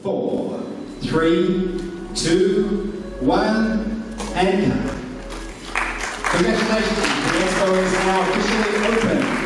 4, 3, 2, 1, and go. Congratulations, the expo is now officially open.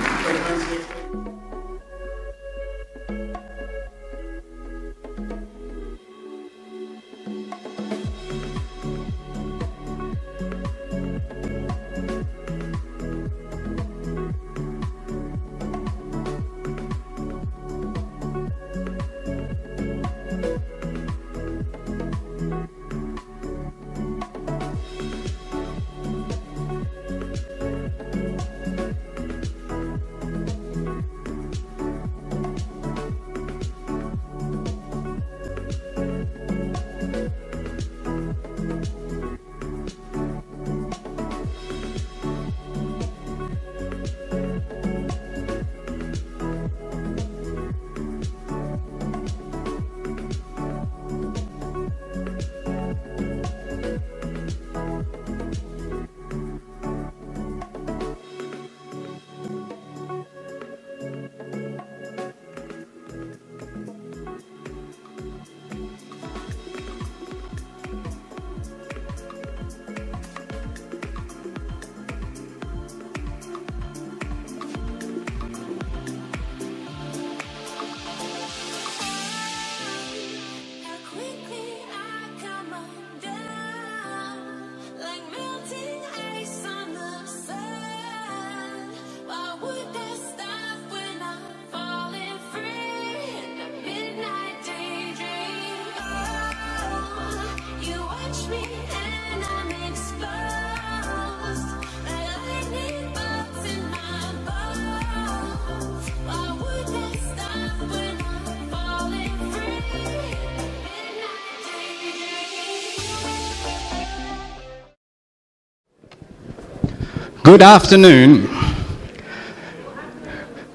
Good afternoon.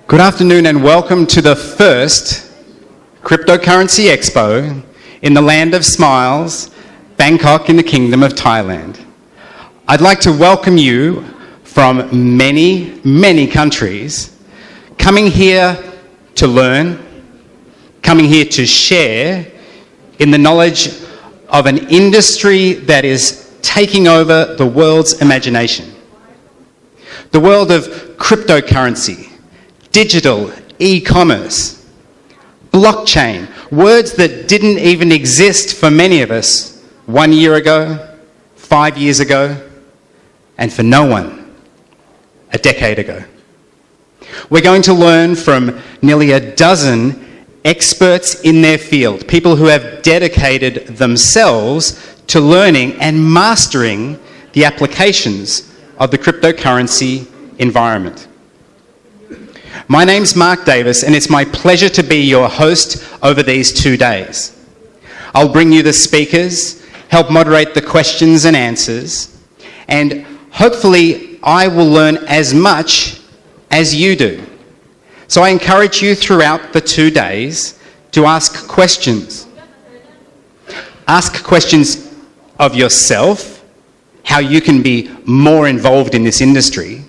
Good afternoon and welcome to the first Cryptocurrency Expo in the land of smiles, Bangkok in the Kingdom of Thailand. I'd like to welcome you from many, many countries, coming here to learn, coming here to share in the knowledge of an industry that is taking over the world's imagination. The world of cryptocurrency, digital e-commerce, blockchain, words that didn't even exist for many of us 1 year ago, 5 years ago, and for no one a decade ago. We're going to learn from nearly a dozen experts in their field, people who have dedicated themselves to learning and mastering the applications of the cryptocurrency environment. My name's Mark Davis, and it's my pleasure to be your host over these 2 days. I'll bring you the speakers, help moderate the questions and answers, and hopefully I will learn as much as you do. So I encourage you throughout the 2 days to ask questions. Ask questions of yourself, how you can be more involved in this industry.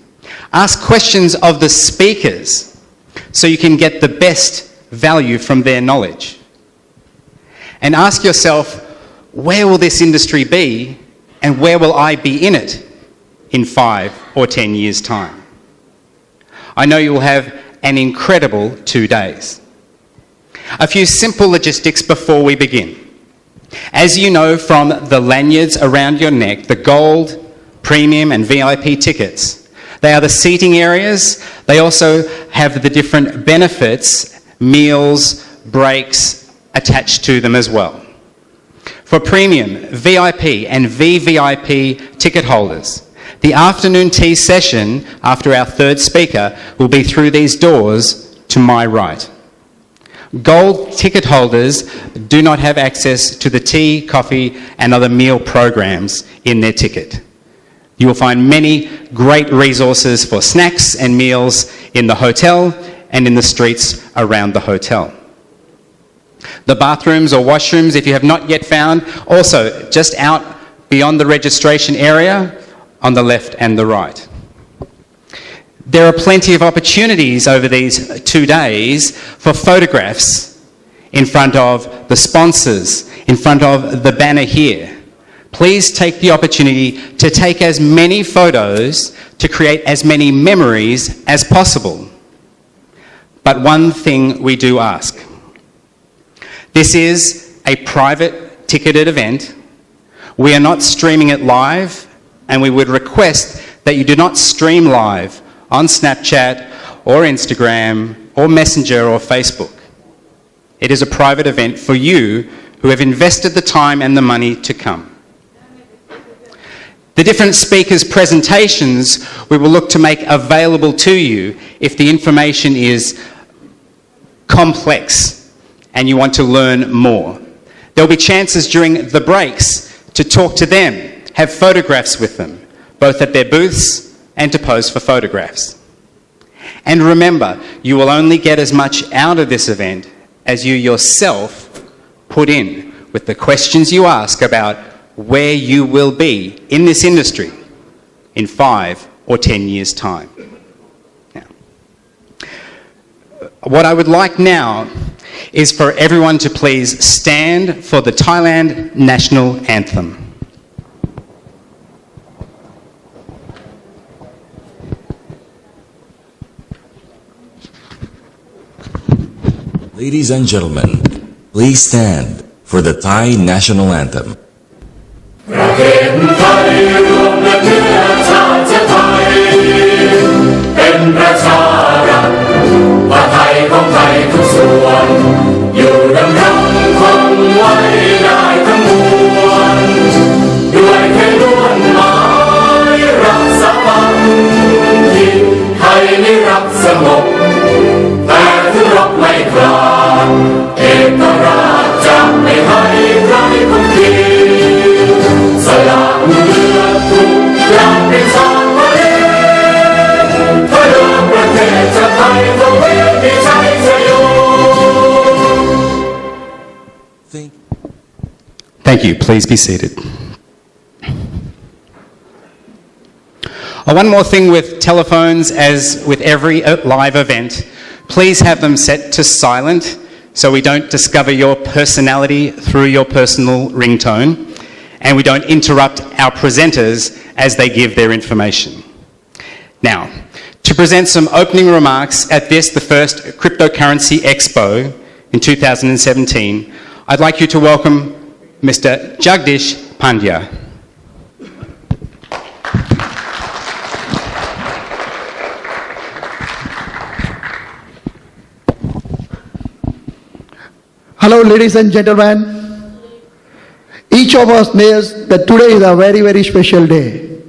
Ask questions of the speakers so you can get the best value from their knowledge. And ask yourself, where will this industry be and where will I be in it in 5 or 10 years' time? I know you will have an incredible 2 days. A few simple logistics before we begin. As you know from the lanyards around your neck, the gold, premium and VIP tickets, they are the seating areas. They also have the different benefits, meals, breaks attached to them as well. For premium, VIP and VVIP ticket holders, the afternoon tea session after our third speaker will be through these doors to my right. Gold ticket holders do not have access to the tea, coffee and other meal programs in their ticket. You will find many great resources for snacks and meals in the hotel and in the streets around the hotel. The bathrooms or washrooms, if you have not yet found, also just out beyond the registration area on the left and the right. There are plenty of opportunities over these 2 days for photographs in front of the sponsors, in front of the banner here. Please take the opportunity to take as many photos to create as many memories as possible. But one thing we do ask. This is a private ticketed event. We are not streaming it live, and we would request that you do not stream live on Snapchat or Instagram or Messenger or Facebook. It is a private event for you who have invested the time and the money to come. The different speakers' presentations we will look to make available to you if the information is complex and you want to learn more. There will be chances during the breaks to talk to them, have photographs with them, both at their booths and to pose for photographs. And remember, you will only get as much out of this event as you yourself put in with the questions you ask about where you will be in this industry in 5 or 10 years' time. Now, what I would like now is for everyone to please stand for the Thailand National Anthem. Ladies and gentlemen, please stand for the Thai National Anthem. ประเทศไทยรวมและเนื้อชาติไทยเป็นประชารัฐว่าไทยของไทยทุกส่วนอยู่ดำรงคงไว้ได้ทั้งมวลด้วยแค่ล้วนหมายรักษาบัณฑิตไทยนิรักสงบแต่ถึงรบไม่กล้าเอกราชจะไม่ให้ใครคุกคีสละเลือดทุกอย่างเป็นชาติไทยถ้าเดินประเทศชาติไทยต้องเวทีชัยชโย Thank you. Please be seated. One more thing with telephones, as with every live event, please have them set to silent so we don't discover your personality through your personal ringtone, and we don't interrupt our presenters as they give their information. Now, to present some opening remarks at this, the first Cryptocurrency Expo in 2017, I'd like you to welcome Mr. Jagdish Pandya. Hello, ladies and gentlemen. Each of us knows that today is a very, very special day.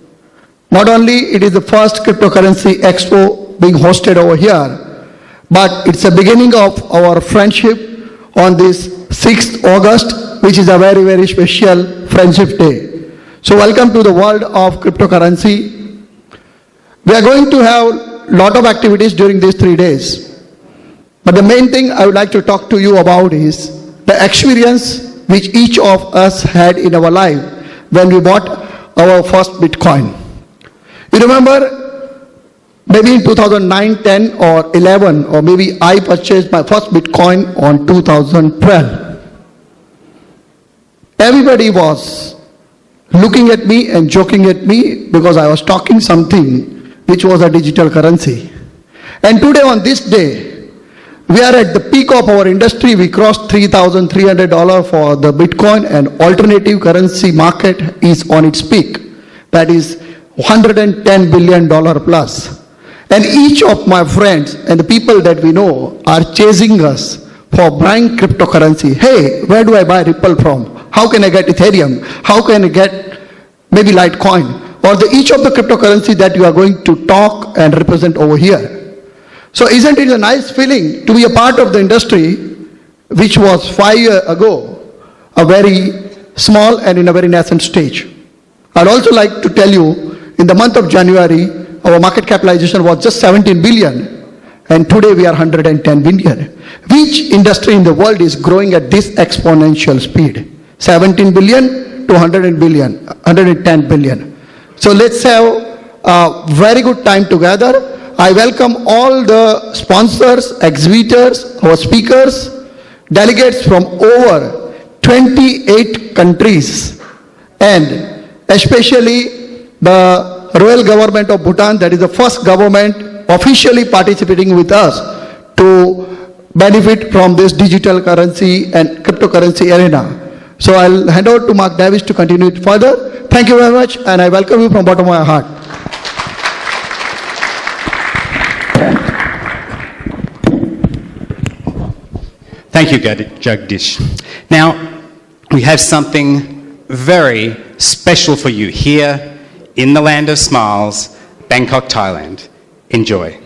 Not only it is the first cryptocurrency expo being hosted over here, but it's the beginning of our friendship on this 6th August, which is a very, very special friendship day. So welcome to the world of cryptocurrency. We are going to have a lot of activities during these 3 days. But the main thing I would like to talk to you about is the experience which each of us had in our life when we bought our first Bitcoin. You remember maybe in 2009, 10 or 11, or maybe I purchased my first Bitcoin on 2012. Everybody was looking at me and joking at me because I was talking something which was a digital currency. And today on this day, we are at the peak of our industry. We crossed $3,300 for the Bitcoin, and alternative currency market is on its peak. That is $110 billion plus. And each of my friends and the people that we know are chasing us for buying cryptocurrency. Hey, where do I buy Ripple from? How can I get Ethereum? How can I get maybe Litecoin? Or each of the cryptocurrency that you are going to talk and represent over here. So isn't it a nice feeling to be a part of the industry which was 5 years ago a very small and in a very nascent stage? I'd also like to tell you, in the month of January, our market capitalization was just 17 billion, and today we are 110 billion. Which industry in the world is growing at this exponential speed? 17 billion to 100 billion, 110 billion. So let's have a very good time together. I welcome all the sponsors, exhibitors, our speakers delegates from over 28 countries, and especially the royal government of Bhutan, that is the first government officially participating with us to benefit from this digital currency and cryptocurrency arena. So I'll hand over to Mark Davis to continue it further. Thank you very much, and I welcome you from the bottom of my heart. Thank you, Jagdish. Now, we have something very special for you here in the land of smiles, Bangkok, Thailand. Enjoy.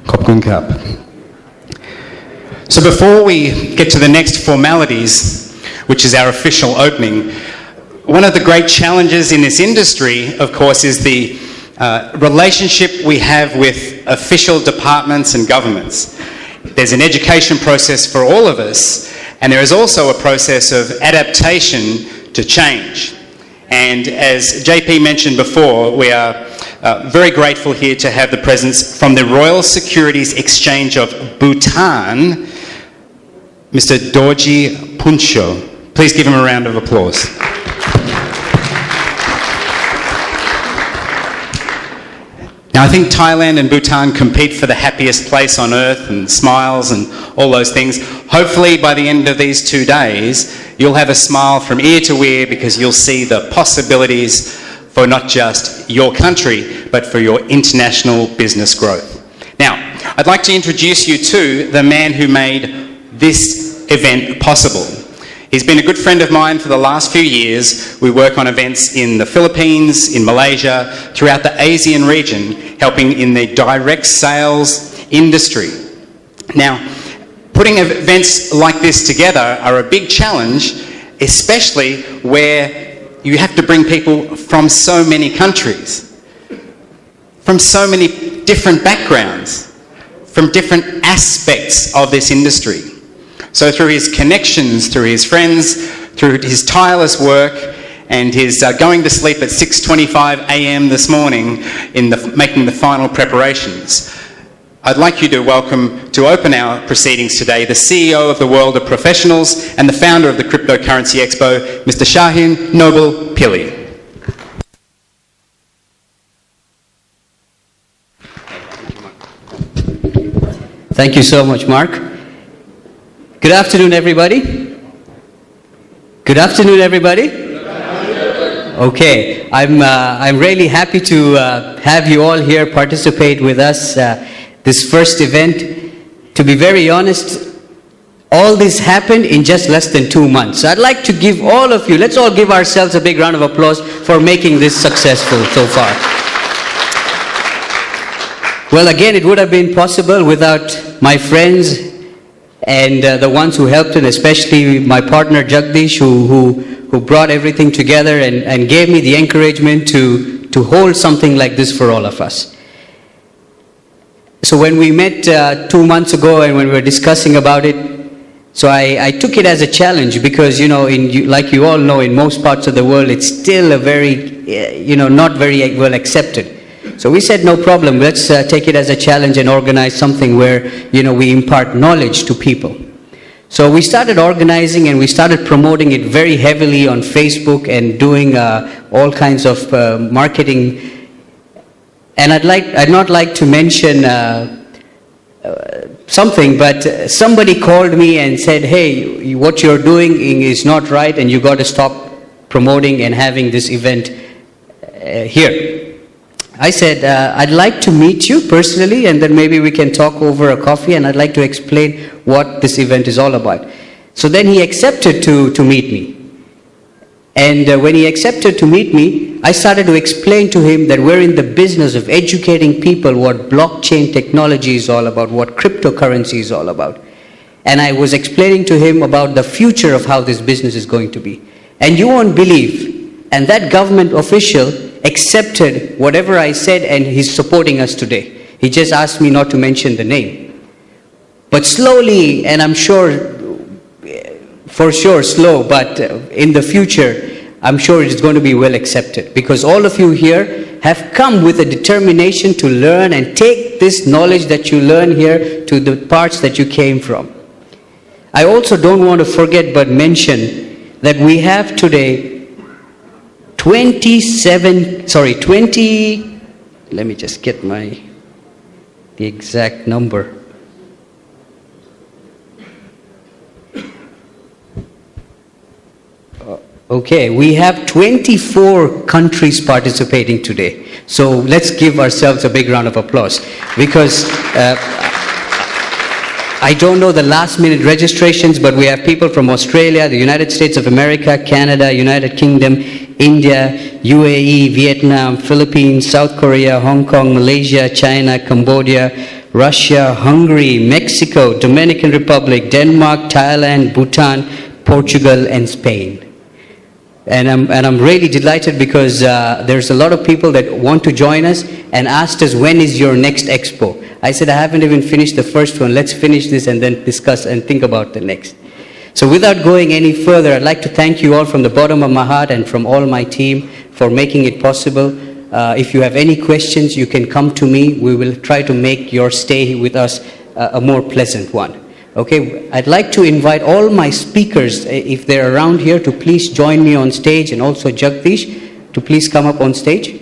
ขอบคุณครับ So before we get to the next formalities, which is our official opening, one of the great challenges in this industry, of course, is the relationship we have with official departments and governments. There's an education process for all of us, and there is also a process of adaptation to change. And as JP mentioned before, we are very grateful here to have the presence from the Royal Securities Exchange of Bhutan, Mr. Dorji Puncho. Please give him a round of applause. Now, I think Thailand and Bhutan compete for the happiest place on earth and smiles and all those things. Hopefully, by the end of these 2 days, you'll have a smile from ear to ear because you'll see the possibilities for not just your country, but for your international business growth. Now, I'd like to introduce you to the man who made this event possible. He's been a good friend of mine for the last few years. We work on events in the Philippines, in Malaysia, throughout the ASEAN region, helping in the direct sales industry. Now, putting events like this together are a big challenge, especially where you have to bring people from so many countries, from so many different backgrounds, from different aspects of this industry. So through his connections, through his friends, through his tireless work, and his going to sleep at 6:25 a.m. this morning in making the final preparations, I'd like you to welcome, to open our proceedings today, the CEO of the World of Professionals and the founder of the Cryptocurrency Expo, Mr. Shahin Noble Pillay. Thank you so much, Mark. Good afternoon, everybody. Good afternoon, everybody. Okay, I'm really happy to have you all here participate with us this first event. To be very honest, all this happened in just less than 2 months. So I'd like to give all of you, let's all give ourselves a big round of applause for making this successful so far. Well, again, it would have been possible without my friends and the ones who helped, and especially my partner Jagdish, who brought everything together and gave me the encouragement to hold something like this for all of us. So when we met 2 months ago and when we were discussing about it, so I took it as a challenge because, you know, like you all know, in most parts of the world, it's still a very, not very well accepted. So we said, no problem, let's take it as a challenge and organize something where, we impart knowledge to people. So we started organizing and we started promoting it very heavily on Facebook and doing all kinds of marketing. And I'd not like to mention something, but somebody called me and said, hey, what you're doing is not right and you got to stop promoting and having this event here. I said, I'd like to meet you personally and then maybe we can talk over a coffee and I'd like to explain what this event is all about. So then he accepted to meet me. And when he accepted to meet me, I started to explain to him that we're in the business of educating people what blockchain technology is all about, what cryptocurrency is all about. And I was explaining to him about the future of how this business is going to be. And you won't believe, and that government official accepted whatever I said and he's supporting us today. He just asked me not to mention the name. But slowly, and I'm sure, for sure slow, but in the future, I'm sure it's going to be well accepted because all of you here have come with a determination to learn and take this knowledge that you learn here to the parts that you came from. I also don't want to forget but mention that we have today 20, let me just get the exact number. Okay, we have 24 countries participating today. So let's give ourselves a big round of applause because I don't know the last minute registrations, but we have people from Australia, the United States of America, Canada, United Kingdom, India, UAE, Vietnam, Philippines, South Korea, Hong Kong, Malaysia, China, Cambodia, Russia, Hungary, Mexico, Dominican Republic, Denmark, Thailand, Bhutan, Portugal, and Spain. And I'm really delighted because there's a lot of people that want to join us and asked us, when is your next expo? I said, I haven't even finished the first one. Let's finish this and then discuss and think about the next. So without going any further, I'd like to thank you all from the bottom of my heart and from all my team for making it possible. If you have any questions, you can come to me. We will try to make your stay with us a more pleasant one. Okay, I'd like to invite all my speakers, if they're around here, to please join me on stage, and also Jagdish to please come up on stage.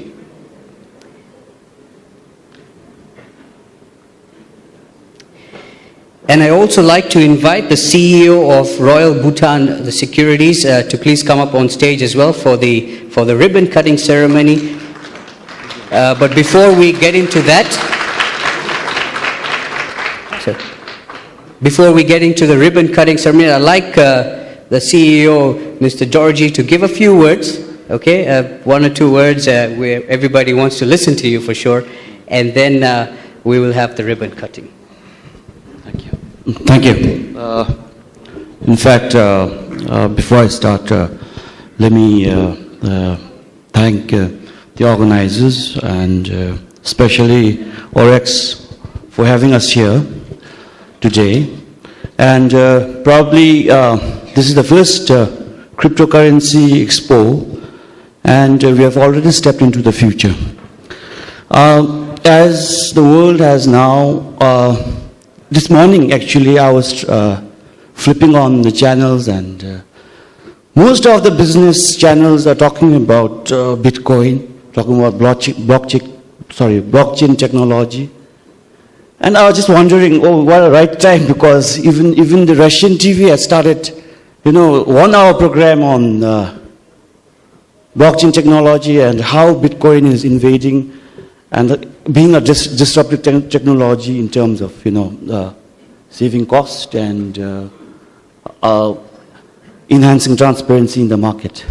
And I also like to invite the CEO of Royal Bhutan the Securities to please come up on stage as well for the ribbon cutting ceremony. But before we get into that, before we get into the ribbon cutting ceremony, I'd like the CEO, Mr. Georgie, to give a few words, okay? One or two words where everybody wants to listen to you for sure, and then we will have the ribbon cutting. Thank you. Thank you. In fact, before I start, let me thank the organizers and especially Orex for having us here today. And probably this is the first cryptocurrency expo, and we have already stepped into the future. As the world has now, this morning actually I was flipping on the channels, and most of the business channels are talking about Bitcoin, talking about blockchain technology. And I was just wondering, oh, what a right time, because even the Russian TV has started, 1 hour program on blockchain technology and how Bitcoin is invading and being a disruptive technology in terms of, saving cost and enhancing transparency in the market.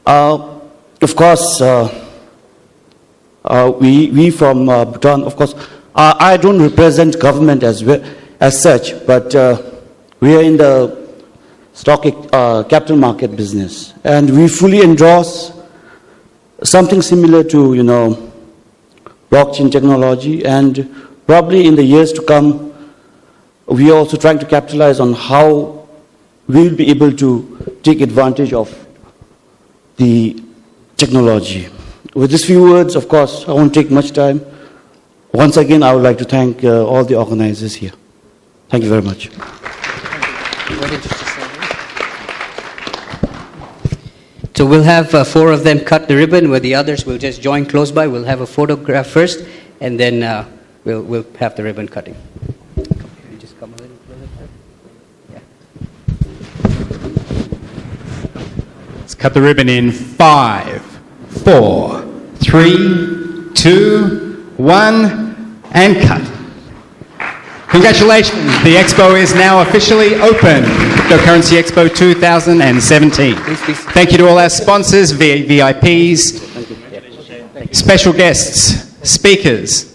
Of course, we from Bhutan, of course, I don't represent government as such, but we are in the capital market business, and we fully endorse something similar to, blockchain technology, and probably in the years to come, we are also trying to capitalize on how we will be able to take advantage of the technology. With these few words, of course, I won't take much time. Once again, I would like to thank all the organizers here. Thank you very much. So we'll have 4 of them cut the ribbon, where the others will just join close by. We'll have a photograph first, and then we'll have the ribbon cutting. Can you just come a little closer? Yeah. Let's cut the ribbon in 5, 4, 3, 2, 1, and cut. Congratulations, the expo is now officially open. Cryptocurrency Expo 2017. Thank you to all our sponsors, VIPs, special guests, speakers,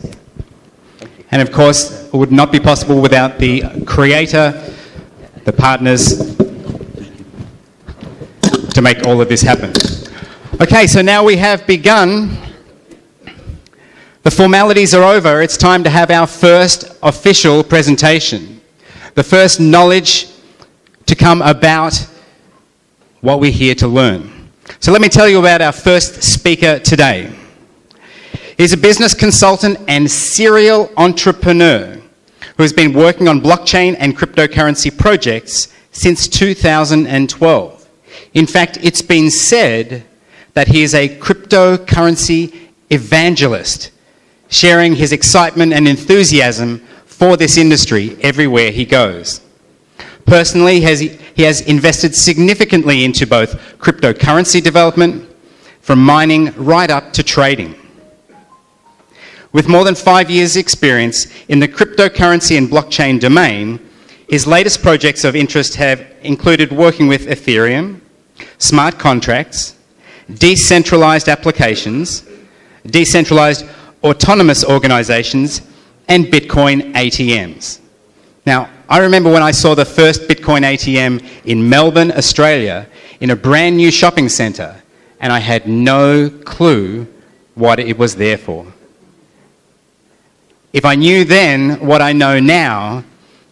and of course, it would not be possible without the creator, the partners, to make all of this happen. Okay, so now we have begun. The formalities are over. It's time to have our first official presentation. The first knowledge to come about what we're here to learn. So let me tell you about our first speaker today. He's a business consultant and serial entrepreneur who has been working on blockchain and cryptocurrency projects since 2012. In fact, it's been said that he is a cryptocurrency evangelist, sharing his excitement and enthusiasm for this industry everywhere he goes. Personally, he has invested significantly into both cryptocurrency development, from mining right up to trading. With more than 5 years' experience in the cryptocurrency and blockchain domain, his latest projects of interest have included working with Ethereum, smart contracts, decentralized applications, decentralized autonomous organizations, and Bitcoin ATMs. Now, I remember when I saw the first Bitcoin ATM in Melbourne, Australia, in a brand new shopping centre, and I had no clue what it was there for. If I knew then what I know now,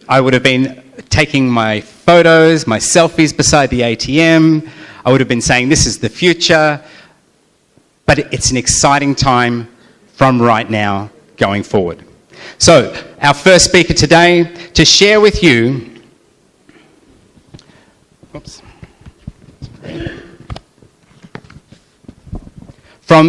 I would have been taking my photos, my selfies beside the ATM. I would have been saying, this is the future. But it's an exciting time from right now going forward. So, our first speaker today to share with you, from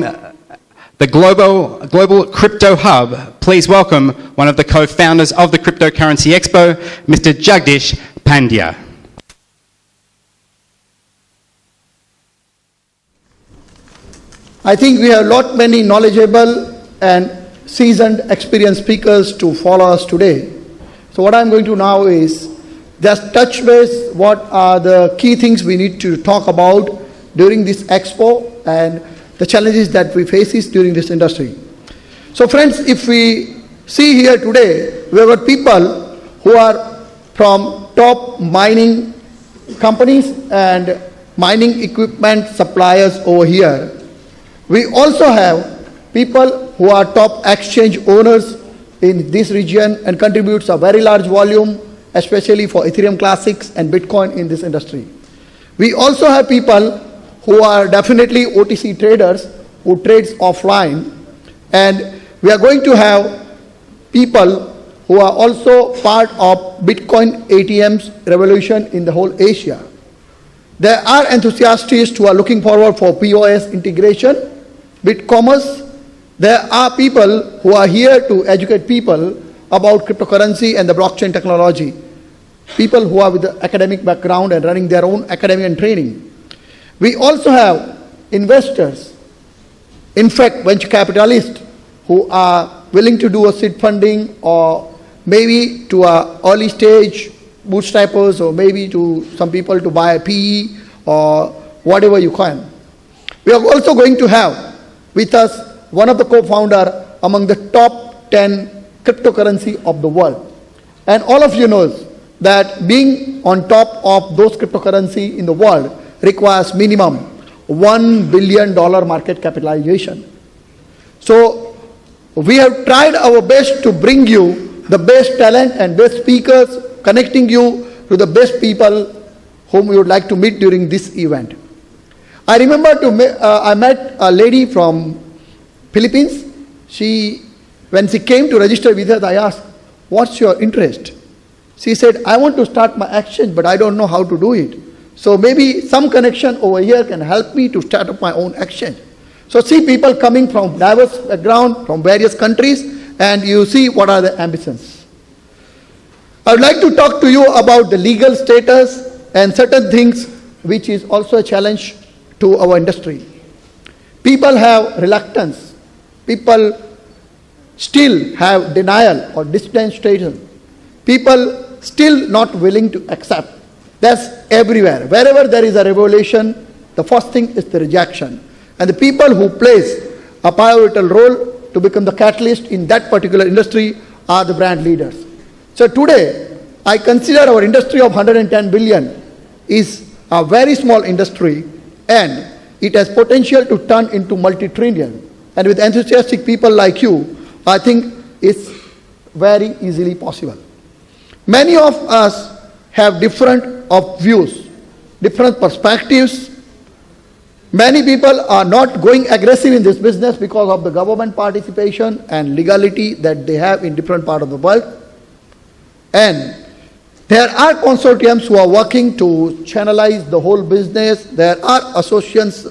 the Global Crypto Hub, please welcome one of the co-founders of the Cryptocurrency Expo, Mr. Jagdish Pandya. I think we have many knowledgeable and seasoned, experienced speakers to follow us today. So what I'm going to now is just touch base what are the key things we need to talk about during this expo and the challenges that we face during this industry. So friends, if we see here today, we have got people who are from top mining companies and mining equipment suppliers over here. We also have people who are top exchange owners in this region and contributes a very large volume, especially for Ethereum Classics and Bitcoin in this industry. We also have people who are definitely OTC traders who trades offline, and we are going to have people who are also part of Bitcoin ATM's revolution in the whole Asia. There are enthusiasts who are looking forward for POS integration, BitCommerce. There are people who are here to educate people about cryptocurrency and the blockchain technology. People who are with the academic background and running their own academy and training. We also have investors, in fact venture capitalists who are willing to do a seed funding or maybe to a early stage bootstrappers or maybe to some people to buy a PE or whatever you can. We are also going to have with us one of the co-founder among the top 10 cryptocurrency of the world. And all of you knows that being on top of those cryptocurrency in the world requires minimum $1 billion market capitalization. So we have tried our best to bring you the best talent and best speakers, connecting you to the best people whom we would like to meet during this event. I remember I met a lady from Philippines. When she came to register with us, I asked, what's your interest? She said, I want to start my exchange, but I don't know how to do it. So maybe some connection over here can help me to start up my own exchange. So see people coming from diverse background, from various countries, and you see what are the ambitions. I would like to talk to you about the legal status and certain things which is also a challenge to our industry. People have reluctance. People still have denial or distanciation. People still not willing to accept. That's everywhere. Wherever there is a revolution, the first thing is the rejection. And the people who plays a pivotal role to become the catalyst in that particular industry are the brand leaders. So today, I consider our industry of 110 billion is a very small industry, and it has potential to turn into multi-trillion. And with enthusiastic people like you, I think it's very easily possible. Many of us have different views, different perspectives. Many people are not going aggressive in this business because of the government participation and legality that they have in different parts of the world. And there are consortiums who are working to channelize the whole business. There are associations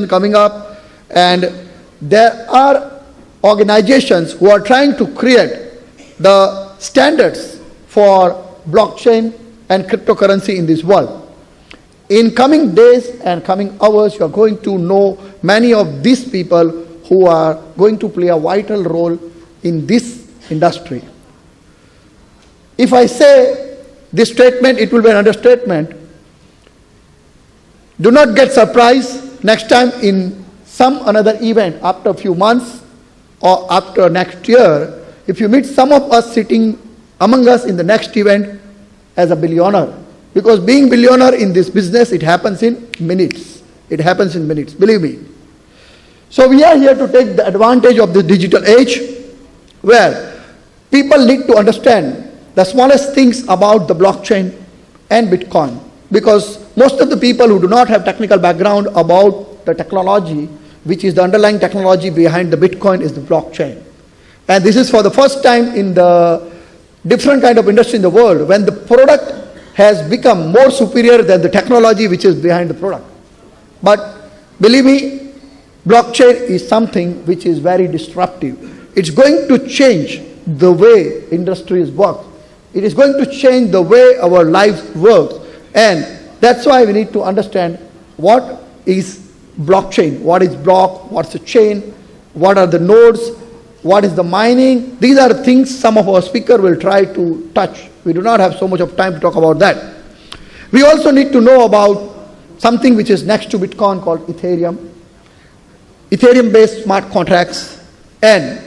coming up, and there are organizations who are trying to create the standards for blockchain and cryptocurrency in this world. In coming days and coming hours, you are going to know many of these people who are going to play a vital role in this industry. If I say this statement, it will be an understatement. Do not get surprised next time in some another event after a few months or after next year, if you meet some of us sitting among us in the next event as a billionaire. Because being billionaire in this business, it happens in minutes. It happens in minutes, believe me. So we are here to take the advantage of the digital age where people need to understand the smallest things about the blockchain and Bitcoin. Because most of the people who do not have technical background about the technology, which is the underlying technology behind the Bitcoin, is the blockchain. And this is for the first time in the different kind of industry in the world when the product has become more superior than the technology which is behind the product. But believe me, blockchain is something which is very disruptive. It's going to change the way industries work. It is going to change the way our lives work. And that's why we need to understand what is blockchain, what is block, what's a chain, what are the nodes, what is the mining. These are things some of our speakers will try to touch. We do not have so much of time to talk about that. We also need to know about something which is next to Bitcoin called Ethereum. Ethereum-based smart contracts and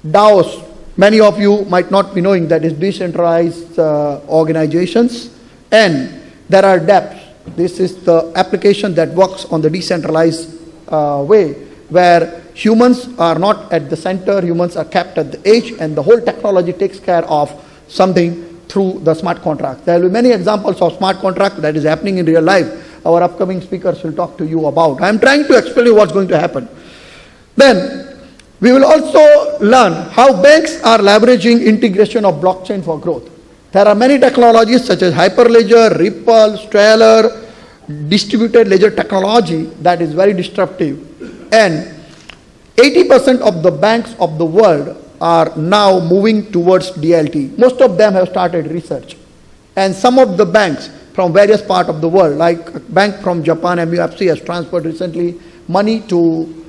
DAOs. Many of you might not be knowing that is decentralized organizations, and there are dApps. This is the application that works on the decentralized way, where humans are not at the center, humans are kept at the edge, and the whole technology takes care of something through the smart contract. There will be many examples of smart contract that is happening in real life. Our upcoming speakers will talk to you about. I am trying to explain you what's going to happen. Then we will also learn how banks are leveraging integration of blockchain for growth. There are many technologies such as Hyperledger, Ripple, Stellar, distributed ledger technology that is very disruptive. And 80% of the banks of the world are now moving towards DLT. Most of them have started research. And some of the banks from various parts of the world, like a bank from Japan, MUFG, has transferred recently money to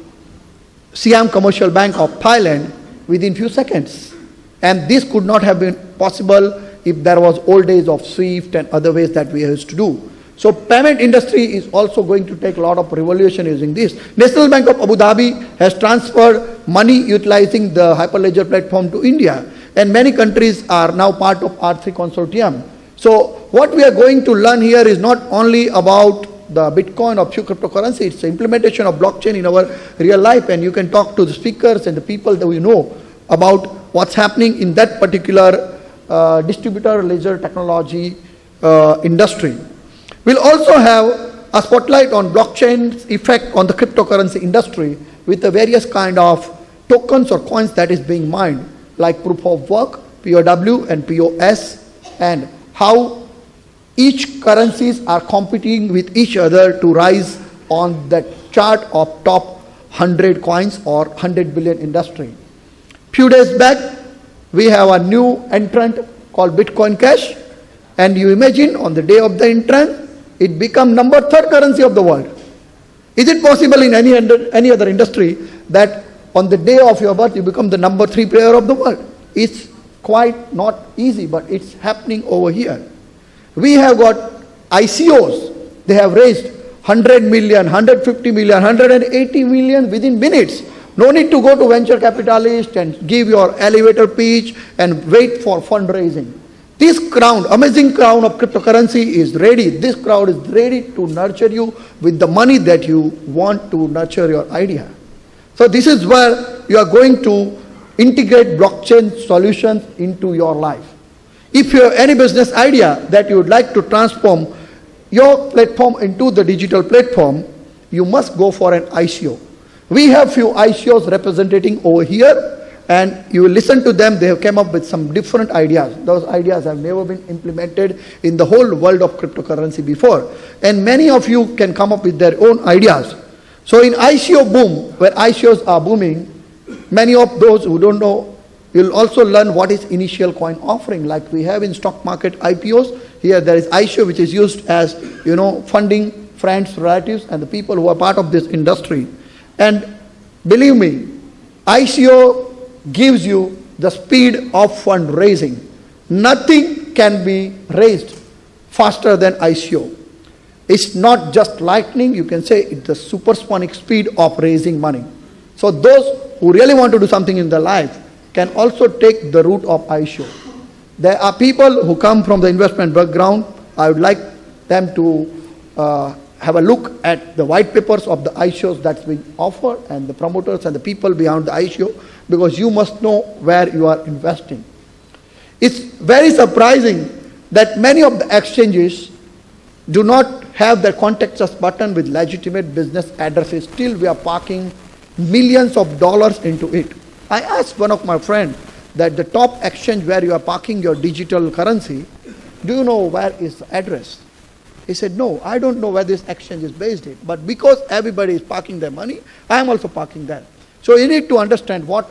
Siam Commercial Bank of Thailand within few seconds. And this could not have been possible if there was old days of SWIFT and other ways that we used to do. So payment industry is also going to take a lot of revolution using this. National Bank of Abu Dhabi has transferred money utilizing the Hyperledger platform to India. And many countries are now part of R3 consortium. So what we are going to learn here is not only about the Bitcoin or pure cryptocurrency, it's the implementation of blockchain in our real life, and you can talk to the speakers and the people that we know about what's happening in that particular distributor ledger technology industry. We'll also have a spotlight on blockchain's effect on the cryptocurrency industry with the various kind of tokens or coins that is being mined, like proof of work, POW and POS, and how each currencies are competing with each other to rise on that chart of top 100 coins or 100 billion industry. Few days back, we have a new entrant called Bitcoin Cash, and you imagine on the day of the entrant, it become number 3rd currency of the world. Is it possible in any other industry that on the day of your birth you become the number 3 player of the world? It's quite not easy, but it's happening over here. We have got ICOs. They have raised 100 million, 150 million, 180 million within minutes. No need to go to venture capitalists and give your elevator pitch and wait for fundraising. This crowd, amazing crowd of cryptocurrency is ready. This crowd is ready to nurture you with the money that you want to nurture your idea. So this is where you are going to integrate blockchain solutions into your life. If you have any business idea that you would like to transform your platform into the digital platform, you must go for an ICO. We have few ICOs representing over here, and you will listen to them. They have come up with some different ideas. Those ideas have never been implemented in the whole world of cryptocurrency before. And many of you can come up with their own ideas. So in ICO boom, where ICOs are booming, many of those who don't know, you'll also learn what is initial coin offering. Like we have in stock market IPOs, here there is ICO, which is used as, funding friends, relatives, and the people who are part of this industry. And believe me, ICO gives you the speed of fundraising. Nothing can be raised faster than ICO. It's not just lightning, you can say it's the supersonic speed of raising money. So those who really want to do something in their life can also take the route of ICO. There are people who come from the investment background. I would like them to have a look at the white papers of the ICOs that's being offered and the promoters and the people behind the ICO, because you must know where you are investing. It's very surprising that many of the exchanges do not have their contact us button with legitimate business addresses. Still we are parking millions of dollars into it. I asked one of my friends that the top exchange where you are parking your digital currency, do you know where is the address? He said, no, I don't know where this exchange is based in, but because everybody is parking their money, I am also parking there. So you need to understand what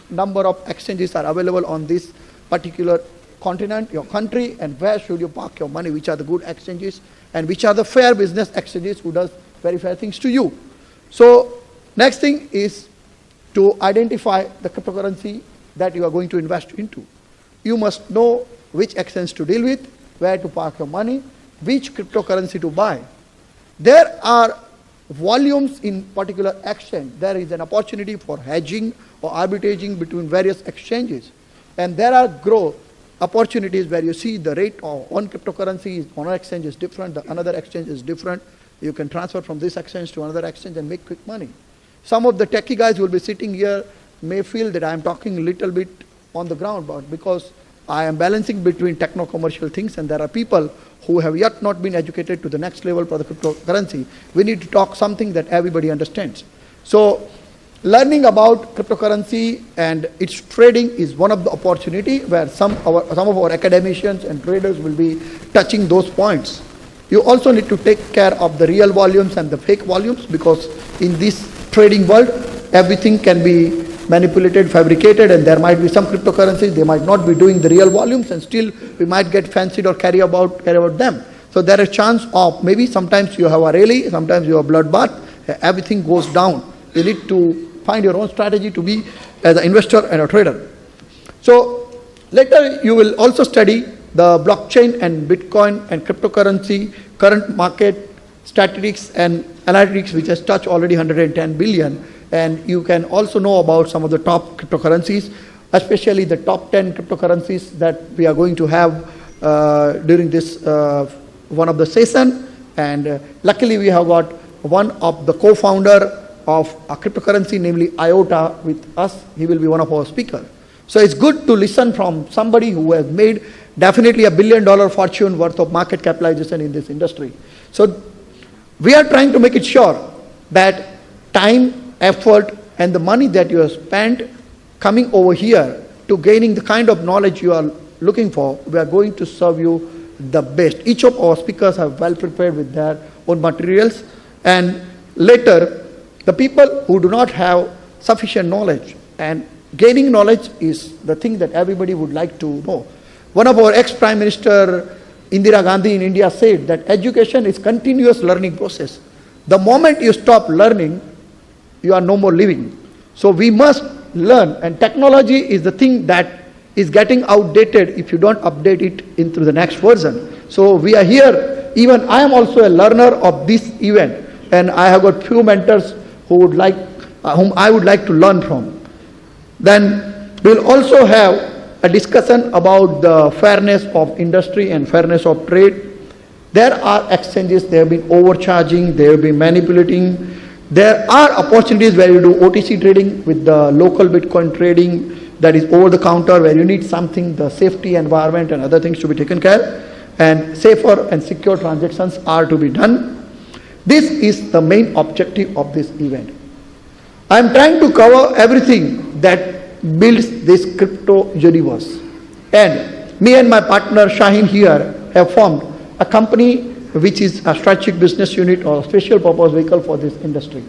number of exchanges are available on this particular continent, your country, and where should you park your money, which are the good exchanges, and which are the fair business exchanges who does very fair things to you. So next thing is to identify the cryptocurrency that you are going to invest into. You must know which exchange to deal with, where to park your money, which cryptocurrency to buy. There are volumes in particular exchange. There is an opportunity for hedging or arbitraging between various exchanges. And there are growth opportunities where you see the rate of one cryptocurrency, one exchange is different, the another exchange is different. You can transfer from this exchange to another exchange and make quick money. Some of the techie guys who will be sitting here may feel that I am talking a little bit on the ground, but because I am balancing between techno-commercial things, and there are people who have yet not been educated to the next level for the cryptocurrency. We need to talk something that everybody understands. So learning about cryptocurrency and its trading is one of the opportunity where some of our academicians and traders will be touching those points. You also need to take care of the real volumes and the fake volumes, because in this trading world, everything can be manipulated, fabricated, and there might be some cryptocurrencies, they might not be doing the real volumes, and still we might get fancied or carry about them. So there is a chance of maybe sometimes you have a rally, sometimes you have a bloodbath, everything goes down. You need to find your own strategy to be as an investor and a trader. So later you will also study the blockchain and Bitcoin and cryptocurrency, current market statistics and analytics, which has touched already 110 billion. And you can also know about some of the top cryptocurrencies, especially the top 10 cryptocurrencies that we are going to have during this one of the session. And luckily we have got one of the co-founder of a cryptocurrency, namely IOTA, with us. He will be one of our speakers. So it's good to listen from somebody who has made definitely $1 billion fortune worth of market capitalization in this industry. So we are trying to make it sure that time, effort, and the money that you have spent coming over here to gaining the kind of knowledge you are looking for, we are going to serve you the best. Each of our speakers are well prepared with their own materials, and later the people who do not have sufficient knowledge, and gaining knowledge is the thing that everybody would like to know. One of our ex-Prime Minister Indira Gandhi in India said that education is continuous learning process. The moment you stop learning, you are no more living. So we must learn, and technology is the thing that is getting outdated if you don't update it into the next version. So we are here, even I am also a learner of this event, and I have got few mentors who would like, whom I would like to learn from. Then we'll also have a discussion about the fairness of industry and fairness of trade. There are exchanges, they have been overcharging, they have been manipulating. There are opportunities where you do OTC trading with the local Bitcoin trading, that is over the counter, where you need something, the safety environment and other things to be taken care, and safer and secure transactions are to be done. This is the main objective of this event. I am trying to cover everything that builds this crypto universe. And me and my partner Shaheen here have formed a company which is a strategic business unit or special purpose vehicle for this industry.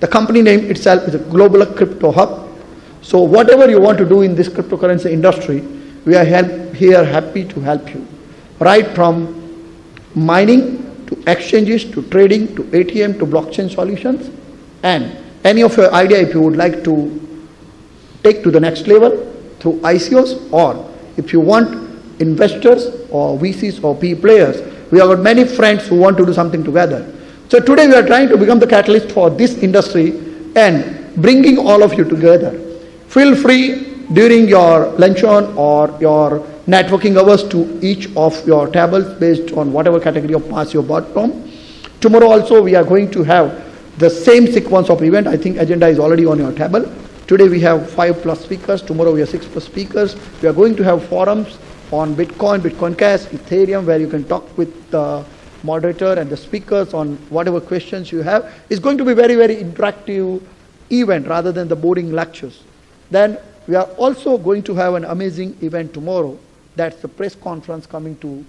The company name itself is a Global Crypto Hub. So whatever you want to do in this cryptocurrency industry, we are here happy to help you. Right from mining to exchanges to trading to ATM to blockchain solutions, and any of your idea if you would like to take to the next level through ICOs, or if you want investors or VCs or PE players, we have got many friends who want to do something together. So today we are trying to become the catalyst for this industry and bringing all of you together. Feel free during your luncheon or your networking hours to each of your tables based on whatever category of mass you bought from. Tomorrow also we are going to have the same sequence of event. I think agenda is already on your table. Today we have 5+ speakers. Tomorrow we have 6+ speakers. We are going to have forums on Bitcoin, Bitcoin Cash, Ethereum, where you can talk with the moderator and the speakers on whatever questions you have. It's going to be very, very interactive event rather than the boring lectures. Then we are also going to have an amazing event tomorrow. That's the press conference coming to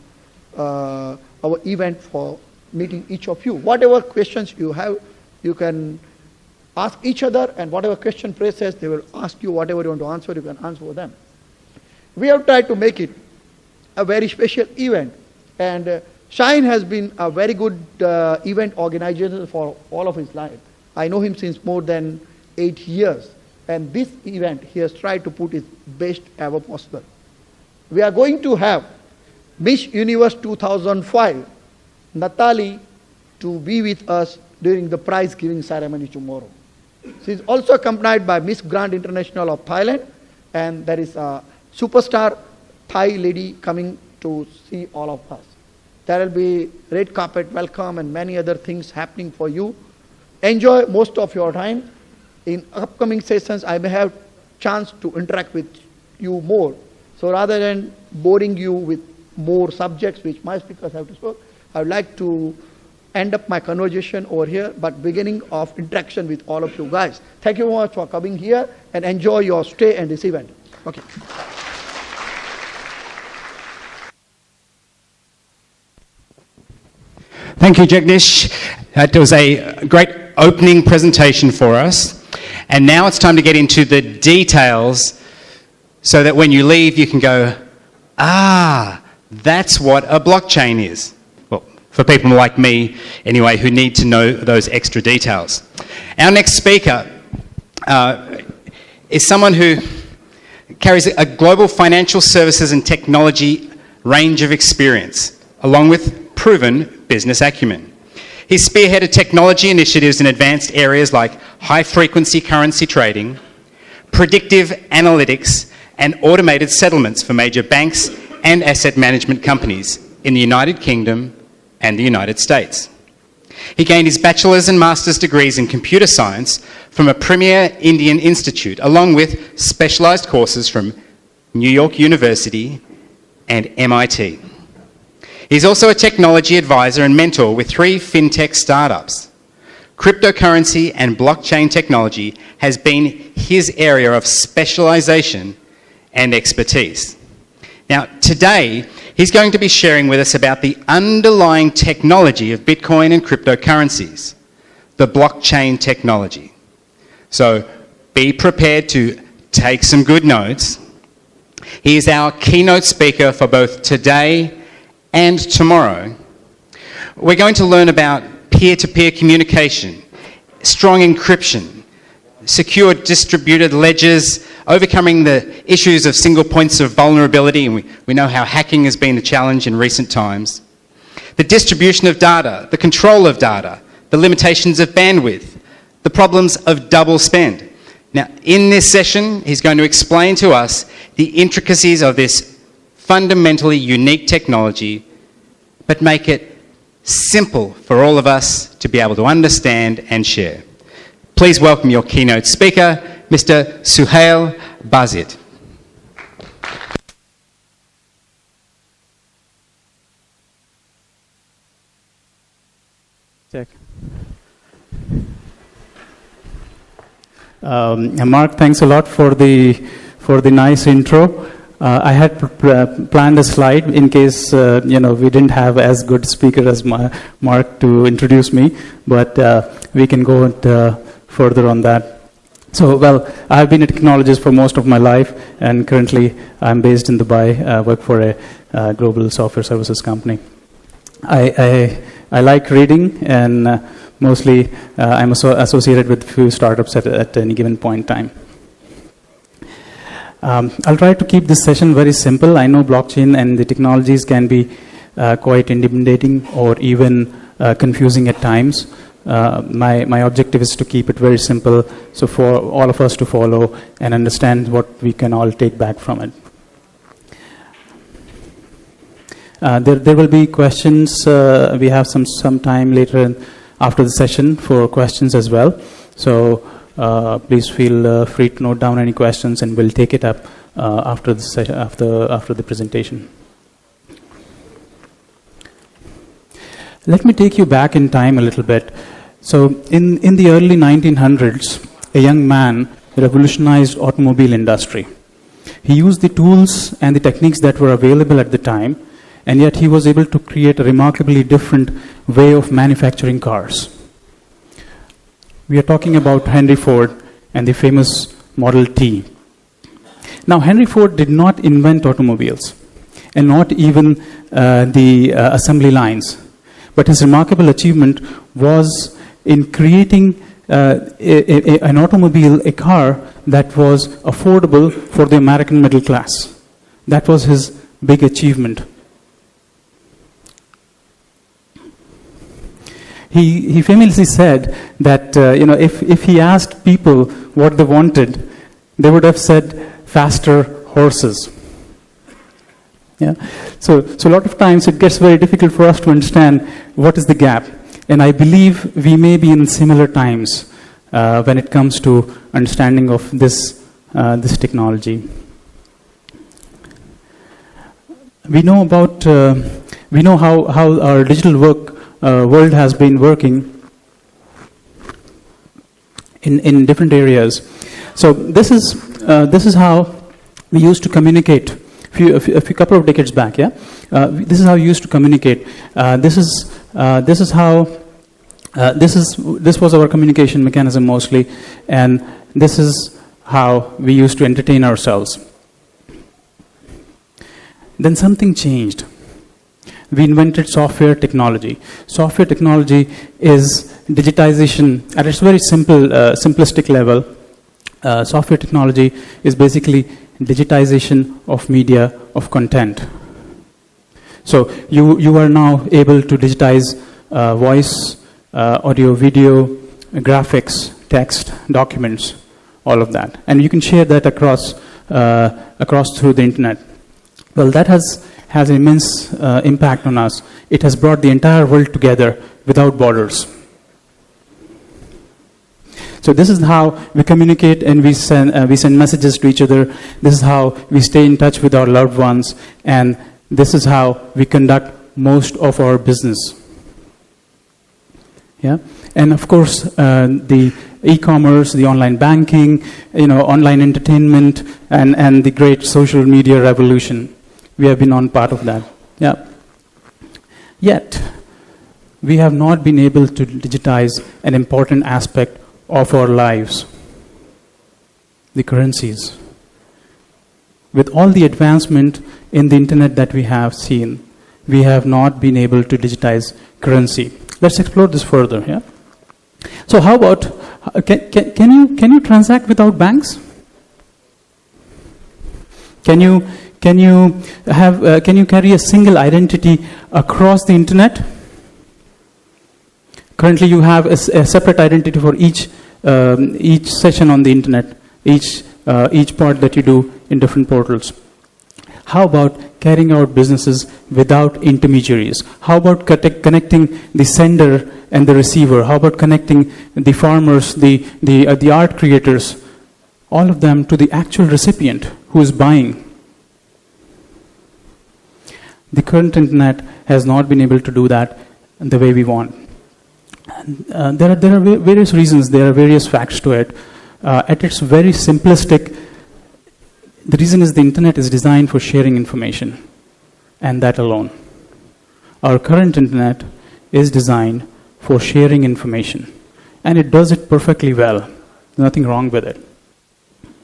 our event for meeting each of you. Whatever questions you have, you can ask each other, and whatever question press has, they will ask you whatever you want to answer, you can answer for them. We have tried to make it a very special event, and Shine has been a very good event organizer for all of his life. I know him since more than 8 years, and this event he has tried to put his best ever possible. We are going to have Miss Universe 2005, Natali, to be with us during the prize giving ceremony tomorrow. She is also accompanied by Miss Grand International of Thailand, and there is a superstar Thai lady coming to see all of us. There will be red carpet welcome and many other things happening for you. Enjoy most of your time. In upcoming sessions, I may have chance to interact with you more. So rather than boring you with more subjects which my speakers have to speak, I would like to end up my conversation over here, but beginning of interaction with all of you guys. Thank you very much for coming here, and enjoy your stay and this event. Okay. Thank you, Jagdish. That was a great opening presentation for us. And now it's time to get into the details so that when you leave, you can go, that's what a blockchain is. Well, for people like me, anyway, who need to know those extra details. Our next speaker is someone who carries a global financial services and technology range of experience, along with proven business acumen. He's spearheaded technology initiatives in advanced areas like high-frequency currency trading, predictive analytics, and automated settlements for major banks and asset management companies in the United Kingdom and the United States. He gained his bachelor's and master's degrees in computer science from a premier Indian institute, along with specialized courses from New York University and MIT. He's also a technology advisor and mentor with 3 fintech startups. Cryptocurrency and blockchain technology has been his area of specialization and expertise. Now, today, he's going to be sharing with us about the underlying technology of Bitcoin and cryptocurrencies, the blockchain technology. So be prepared to take some good notes. He is our keynote speaker for both today and tomorrow. We're going to learn about peer-to-peer communication, strong encryption, secure distributed ledgers, overcoming the issues of single points of vulnerability, and we know how hacking has been a challenge in recent times, the distribution of data, the control of data, the limitations of bandwidth, the problems of double spend. Now, in this session, he's going to explain to us the intricacies of this fundamentally unique technology, but make it simple for all of us to be able to understand and share. Please welcome your keynote speaker, Mr. Suhail Bazit. Check. Mark, thanks a lot for the nice intro. I had planned a slide in case we didn't have as good speaker as Mark to introduce me, but we can go further on that. So, well, I've been a technologist for most of my life, and currently I'm based in Dubai. I work for a global software services company. I like reading, and mostly I'm associated with a few startups at any given point in time. I'll try to keep this session very simple. I know blockchain and the technologies can be quite intimidating or even confusing at times. My objective is to keep it very simple, so for all of us to follow and understand what we can all take back from it. There will be questions. We have some time later after the session for questions as well. So please feel free to note down any questions, and we'll take it up after the session, after the presentation. Let me take you back in time a little bit. So in the early 1900s, a young man revolutionized automobile industry. He used the tools and the techniques that were available at the time, and yet he was able to create a remarkably different way of manufacturing cars. We are talking about Henry Ford and the famous Model T. Now, Henry Ford did not invent automobiles, and not even the assembly lines. But his remarkable achievement was in creating an automobile, a car that was affordable for the American middle class. That was his big achievement. He famously said that if he asked people what they wanted, they would have said faster horses. Yeah. So a lot of times it gets very difficult for us to understand what is the gap. And I believe we may be in similar times when it comes to understanding of this technology. We know how our digital world has been working in different areas. So this is how we used to communicate a couple of decades back. Yeah, this is how we used to communicate. This was our communication mechanism mostly, and this is how we used to entertain ourselves. Then something changed. We invented software technology. Software technology is digitization at its very simplistic level. Software technology is basically digitization of media, of content. So you are now able to digitize voice, audio, video, graphics, text, documents, all of that. And you can share that across through the internet. Well, that has an immense impact on us. It has brought the entire world together without borders. So this is how we communicate, and we send messages to each other. This is how we stay in touch with our loved ones, and this is how we conduct most of our business. Yeah, and of course the e-commerce, the online banking, online entertainment, and the great social media revolution. We have been on part of that. Yeah. Yet we have not been able to digitize an important aspect of our lives, the currencies. With all the advancement in the internet that we have seen, we have not been able to digitize currency. Let's explore this further. Yeah. So how about can you transact without banks? Can you carry a single identity across the internet? Currently, you have a separate identity for each session on the internet, each part that you do in different portals. How about carrying out businesses without intermediaries? How about connecting the sender and the receiver? How about connecting the farmers, the art creators, all of them to the actual recipient who is buying? The current internet has not been able to do that the way we want. There are various reasons, there are various facts to it. At its very simplistic, the reason is the internet is designed for sharing information, and that alone. Our current internet is designed for sharing information, and it does it perfectly well. There's nothing wrong with it.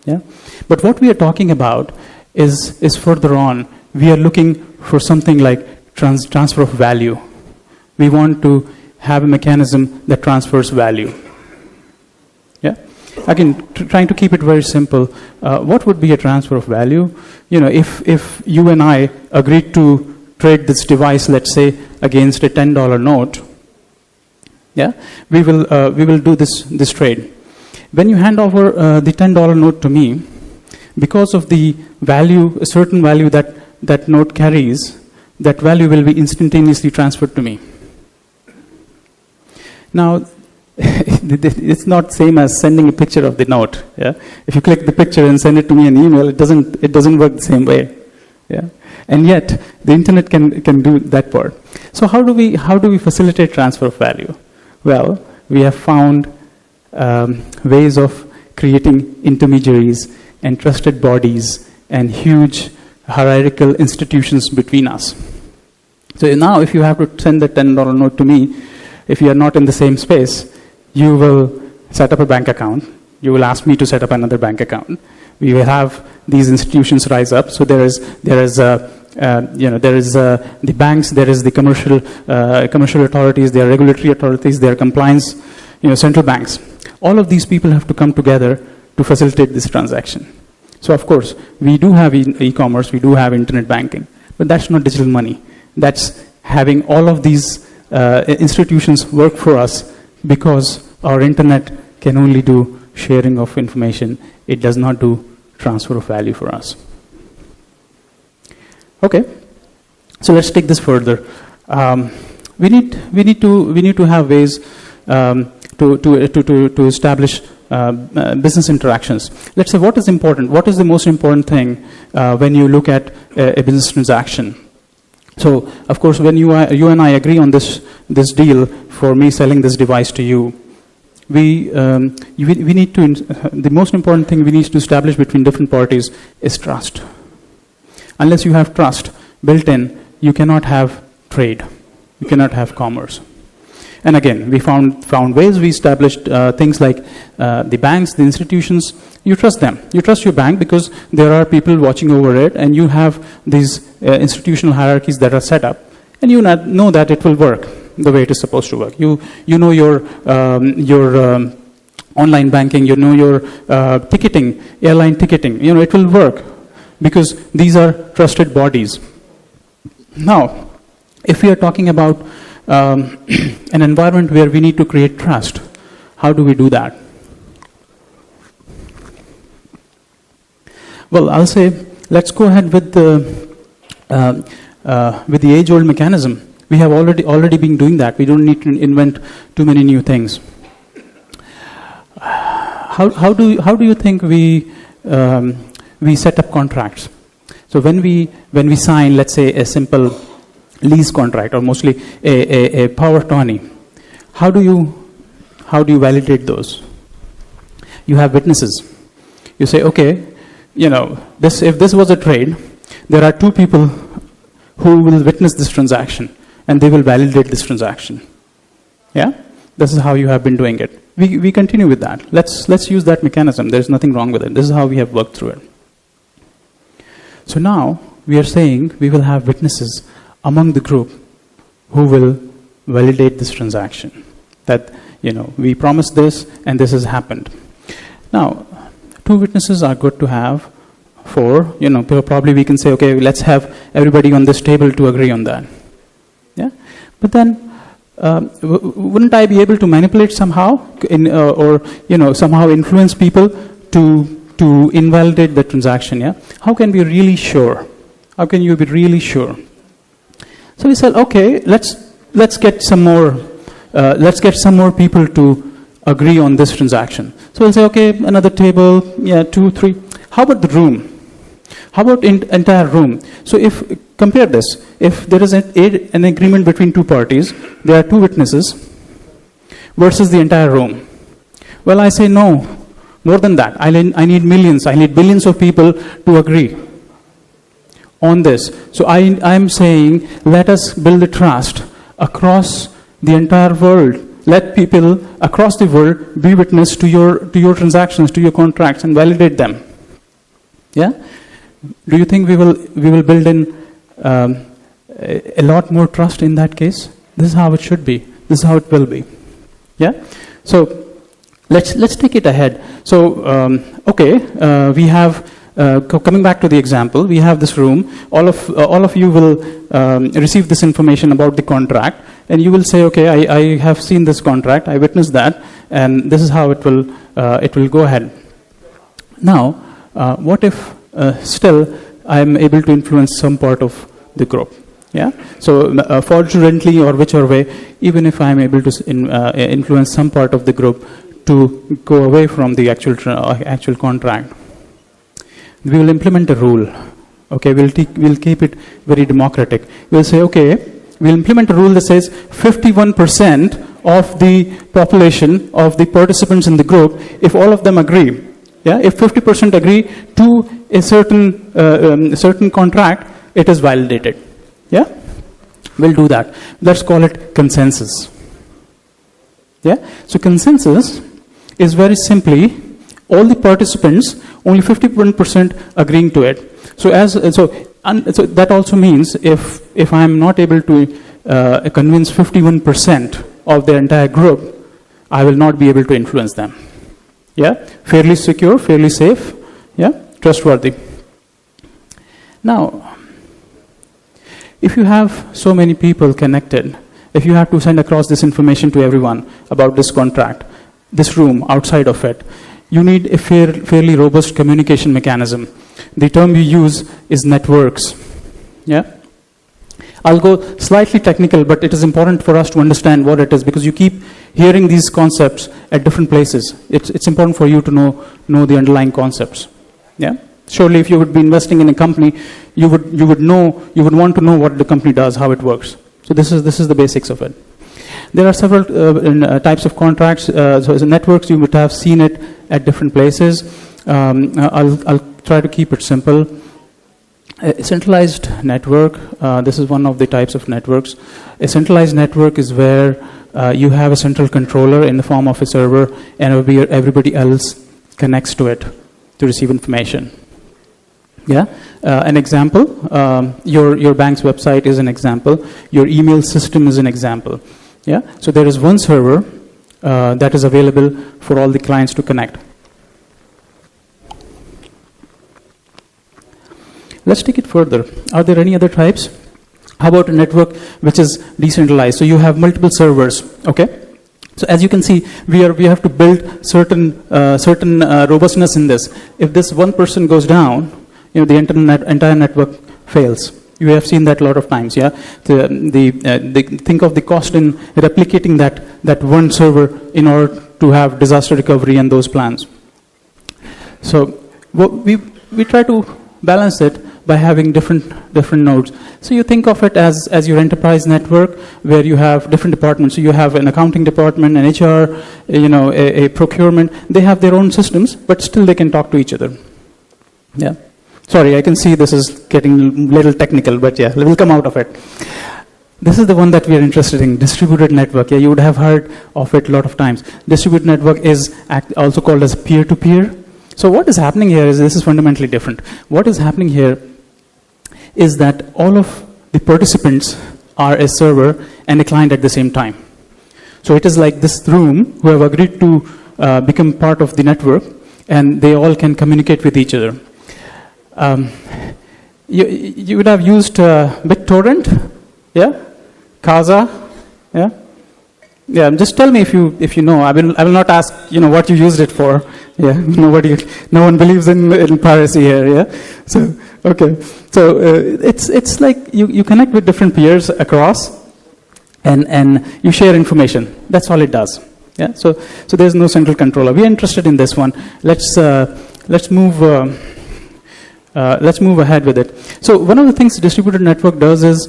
Yeah? But what we are talking about is further on. We are looking for something like transfer of value. We want to have a mechanism that transfers value. Yeah? Again, trying to keep it very simple, what would be a transfer of value? If you and I agreed to trade this device, let's say, against a $10 note, yeah, we will do this trade. When you hand over the $10 note to me, because of the value, a certain value that note carries, that value will be instantaneously transferred to me. Now, it's not same as sending a picture of the note. Yeah? If you click the picture and send it to me in email, it doesn't work the same way. Yeah? And yet, the internet can do that part. So how do we facilitate transfer of value? Well, we have found ways of creating intermediaries and trusted bodies and huge hierarchical institutions between us. So now, if you have to send the $10 note to me, if you are not in the same space, you will set up a bank account. You will ask me to set up another bank account. We will have these institutions rise up. So there is the banks, there is the commercial authorities, there are regulatory authorities, there are compliance, central banks. All of these people have to come together to facilitate this transaction. So of course, we do have e-commerce, we do have internet banking, but that's not digital money. That's having all of these institutions work for us, because our internet can only do sharing of information. It does not do transfer of value for us. Okay, so let's take this further. We need to have ways to establish business interactions. Let's say, what is important? What is the most important thing when you look at a business transaction? So, of course, when you and I agree on this deal for me selling this device to you, we need to, the most important thing we need to establish between different parties is trust. Unless you have trust built in, you cannot have trade. You cannot have commerce. And again, we found ways. We established things like the banks, the institutions. You trust them. You trust your bank because there are people watching over it, and you have these institutional hierarchies that are set up, and you know that it will work the way it is supposed to work. You know your online banking. You know your ticketing, airline ticketing. It will work because these are trusted bodies. Now, if we are talking about an environment where we need to create trust, how do we do that? Well, I'll say, let's go ahead with the age-old mechanism. We have already been doing that. We don't need to invent too many new things. How do you think we set up contracts? So when we sign, let's say, a simple lease contract, or mostly a power attorney, how do you validate those? You have witnesses. You say, okay, if this was a trade, there are two people who will witness this transaction, and they will validate this transaction. Yeah, this is how you have been doing it. We continue with that. Let's use that mechanism. There's nothing wrong with it. This is how we have worked through it. So now we are saying we will have witnesses among the group who will validate this transaction. That, we promised this and this has happened. Now, two witnesses are good to have for, probably we can say, okay, let's have everybody on this table to agree on that. Yeah? But then, wouldn't I be able to manipulate somehow, or somehow influence people to invalidate the transaction? Yeah? How can we be really sure? How can you be really sure? So we said, okay, let's get some more people to agree on this transaction. So we'll say, okay, another table, 2, 3. How about the room? How about entire room? So compare this. If there is an agreement between two parties, there are two witnesses versus the entire room. Well, I say no, more than that. I need millions. I need billions of people to agree on this. So I'm saying, let us build a trust across the entire world. Let people across the world be witness to your transactions, to your contracts, and validate them. Yeah? Do you think we will build in a lot more trust in that case? This is how it should be. This is how it will be. Yeah? So Let's take it ahead. So, we have, coming back to the example, we have this room. All of you will receive this information about the contract, and you will say, okay, I have seen this contract, I witnessed that, and this is how it will go ahead. Now, what if still I am able to influence some part of the group? Yeah. So, fraudulently or whichever way, even if I am able to influence some part of the group to go away from the actual contract, we will implement a rule. Okay, we'll keep it very democratic. We'll say, okay, we'll implement a rule that says 51% of the population of the participants in the group, if all of them agree, yeah, if 50% agree to a certain contract, it is validated. Yeah, we'll do that. Let's call it consensus. Yeah, so consensus is very simply all the participants, only 51% agreeing to it. So that also means if I am not able to convince 51% of the entire group, I will not be able to influence them. Yeah, fairly secure, fairly safe, yeah, trustworthy. Now, if you have so many people connected, if you have to send across this information to everyone about this contract, this room, outside of it, you need a fairly robust communication mechanism. The term we use is networks. Yeah? I'll go slightly technical, but it is important for us to understand what it is, because you keep hearing these concepts at different places. It's important for you to know the underlying concepts. Yeah? Surely if you would be investing in a company, you would want to know what the company does, how it works. So this is the basics of it. There are several types of contracts. So as networks, you would have seen it at different places. I'll try to keep it simple. A centralized network, this is one of the types of networks. A centralized network is where you have a central controller in the form of a server, and everybody else connects to it to receive information. Yeah, an example, your bank's website is an example, your email system is an example. Yeah, so there is one server that is available for all the clients to connect. Let's take it further. Are there any other types? How about a network which is decentralized? So you have multiple servers, okay? So as you can see, we have to build certain robustness in this. If this one person goes down, the entire network fails. You have seen that a lot of times, yeah. Think of the cost in replicating that one server in order to have disaster recovery and those plans. So we try to balance it by having different nodes. So you think of it as your enterprise network, where you have different departments. So you have an accounting department, an HR, a procurement. They have their own systems, but still they can talk to each other. Yeah. Sorry, I can see this is getting a little technical, but yeah, we'll come out of it. This is the one that we are interested in, distributed network. Yeah, you would have heard of it a lot of times. Distributed network is also called as peer-to-peer. So what is happening here is, this is fundamentally different. What is happening here is that all of the participants are a server and a client at the same time. So it is like this room who have agreed to become part of the network, and they all can communicate with each other. You would have used BitTorrent, yeah, Casa, yeah, yeah. Just tell me if you know. I will not ask what you used it for. Yeah, no one believes in piracy here. Yeah, so okay, so it's like you connect with different peers across, and you share information. That's all it does. Yeah, so there's no central controller. We are interested in this one. Let's move. Let's move ahead with it. So one of the things distributed network does is,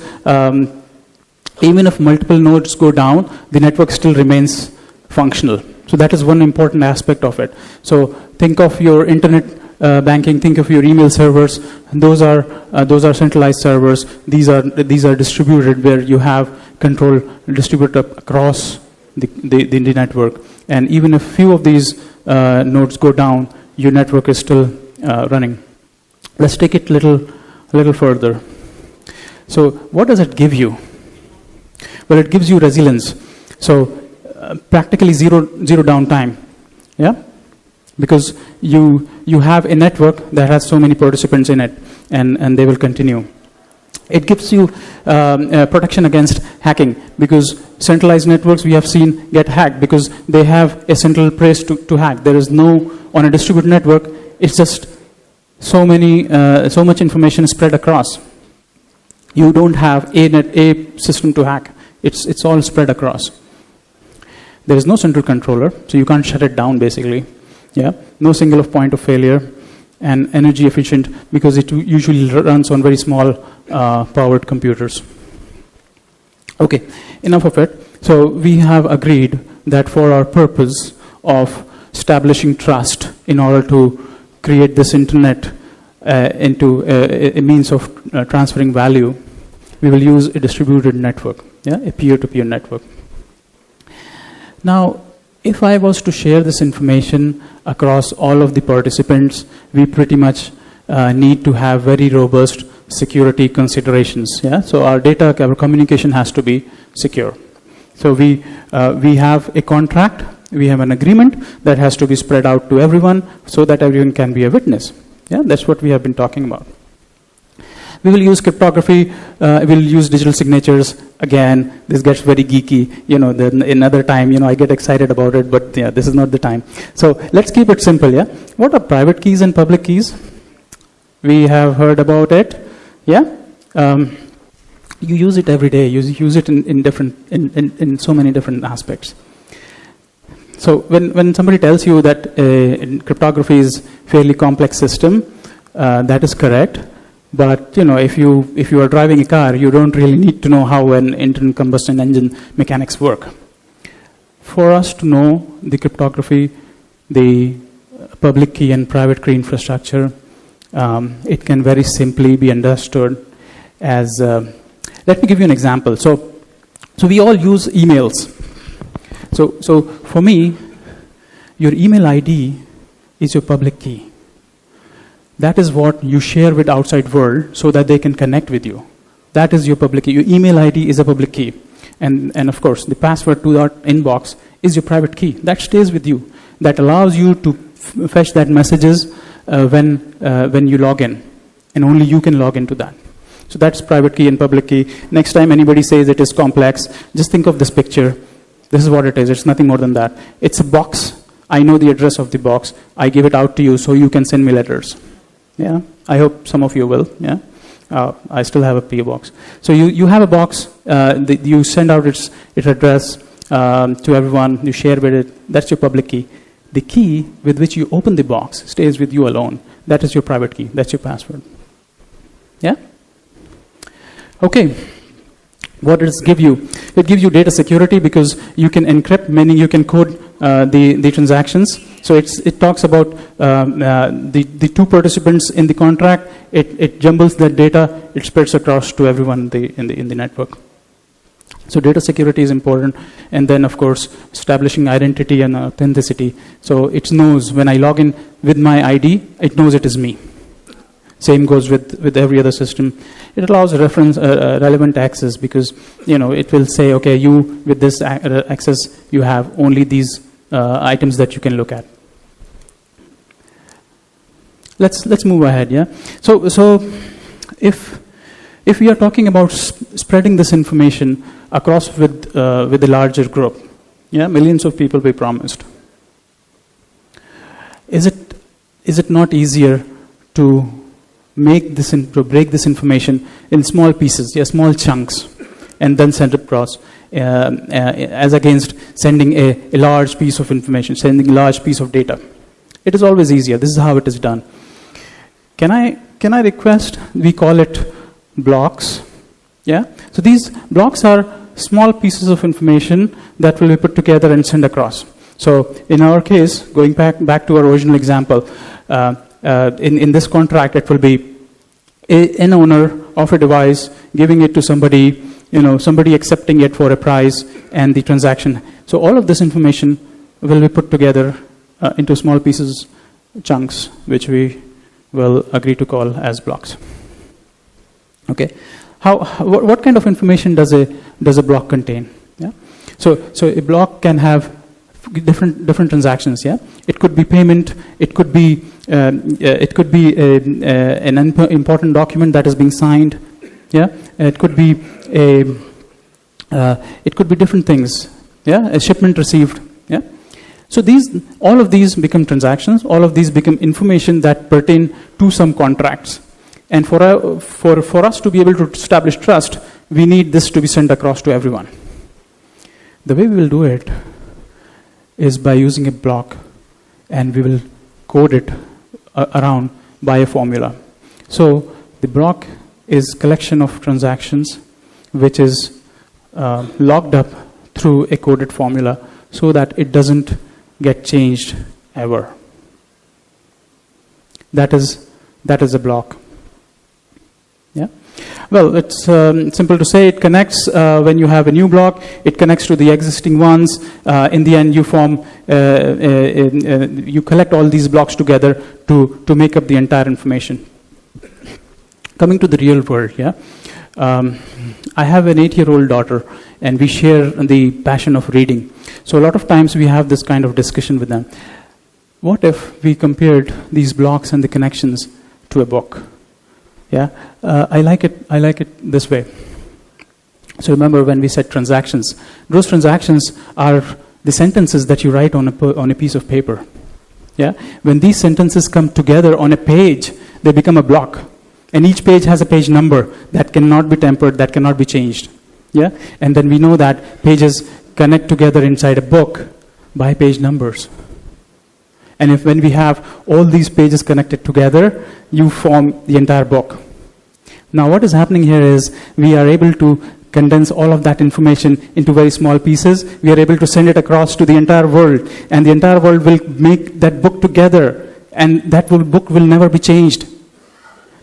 even if multiple nodes go down, the network still remains functional. So that is one important aspect of it. So think of your internet banking, think of your email servers. Those are centralized servers. These are distributed, where you have control distributed across the network. And even if few of these nodes go down, your network is still running. Let's take it a little further. So what does it give you? Well, it gives you resilience. So practically zero downtime. Yeah? Because you have a network that has so many participants in it, and they will continue. It gives you protection against hacking, because centralized networks we have seen get hacked because they have a central place to hack. There is no, on a distributed network, it's just so much information spread across. You don't have a system to hack. It's all spread across. There is no central controller, so you can't shut it down basically. Yeah, no single point of failure, and energy efficient because it usually runs on very small powered computers. Okay, enough of it. So we have agreed that for our purpose of establishing trust in order to create this internet into a means of transferring value, we will use a distributed network, yeah, a peer-to-peer network. Now, if I was to share this information across all of the participants, we pretty much need to have very robust security considerations. Yeah? So our data, our communication has to be secure. So we have a contract, we have an agreement that has to be spread out to everyone so that everyone can be a witness. Yeah? That's what we have been talking about. We will use cryptography, we'll use digital signatures. Again, this gets very geeky, another time, I get excited about it, but yeah, this is not the time. So let's keep it simple, yeah? What are private keys and public keys? We have heard about it, yeah? You use it every day, you use it in so many different aspects. So when somebody tells you that cryptography is fairly complex system, that is correct. But if you are driving a car, you don't really need to know how an internal combustion engine mechanics work. For us to know the cryptography, the public key and private key infrastructure, it can very simply be understood as. Let me give you an example. So we all use emails. So for me, your email ID is your public key. That is what you share with outside world so that they can connect with you. That is your public key. Your email ID is a public key. And of course, the password to that inbox is your private key. That stays with you. That allows you to fetch that messages when you log in. And only you can log into that. So that's private key and public key. Next time anybody says it is complex, just think of this picture. This is what it is. It's nothing more than that. It's a box. I know the address of the box. I give it out to you so you can send me letters. Yeah, I hope some of you will. Yeah, I still have a PO box. So you have a box. You send out its address to everyone. You share with it. That's your public key. The key with which you open the box stays with you alone. That is your private key. That's your password. Yeah. Okay. What does it give you? It gives you data security because you can encrypt, meaning you can code the transactions. So it talks about the two participants in the contract. It jumbles that data. It spreads across to everyone in the network. So data security is important. And then, of course, establishing identity and authenticity. So it knows when I log in with my ID, it knows it is me. Same goes with every other system. It allows relevant access because it will say, okay, you with this access, you have only these items that you can look at. Let's move ahead, yeah. So if we are talking about spreading this information across with a larger group, yeah, millions of people we promised. Is it not easier to break this information in small pieces, yeah, small chunks, and then send it across, as against sending a large piece of information, sending a large piece of data? It is always easier. This is how it is done. Can I request we call it blocks? Yeah. So these blocks are small pieces of information that will be put together and sent across. So in our case, going back to our original example. In this contract, it will be an owner of a device giving it to somebody, somebody accepting it for a price and the transaction. So all of this information will be put together into small pieces, chunks, which we will agree to call as blocks. Okay, what kind of information does a block contain? Yeah, so a block can have different transactions. Yeah, it could be payment. It could be an important document that is being signed. Yeah, it could be different things. Yeah, a shipment received. Yeah, so all of these become transactions. All of these become information that pertain to some contracts. And for us to be able to establish trust, we need this to be sent across to everyone. The way we will do it is by using a block, and we will code it around by a formula. So the block is collection of transactions which is locked up through a coded formula so that it doesn't get changed ever. That is a block. Yeah. Well, it's simple to say. It connects when you have a new block. It connects to the existing ones. In the end, you form, you collect all these blocks together to make up the entire information. Coming to the real world, yeah. I have an 8-year-old daughter, and we share the passion of reading. So a lot of times we have this kind of discussion with them. What if we compared these blocks and the connections to a book? Yeah, I like it this way. So remember when we said transactions, those transactions are the sentences that you write on a piece of paper. Yeah, when these sentences come together on a page, they become a block, and each page has a page number that cannot be tempered, that cannot be changed. Yeah, and then we know that pages connect together inside a book by page numbers. And when we have all these pages connected together, you form the entire book. Now what is happening here is we are able to condense all of that information into very small pieces. We are able to send it across to the entire world, and the entire world will make that book together, and that book will never be changed.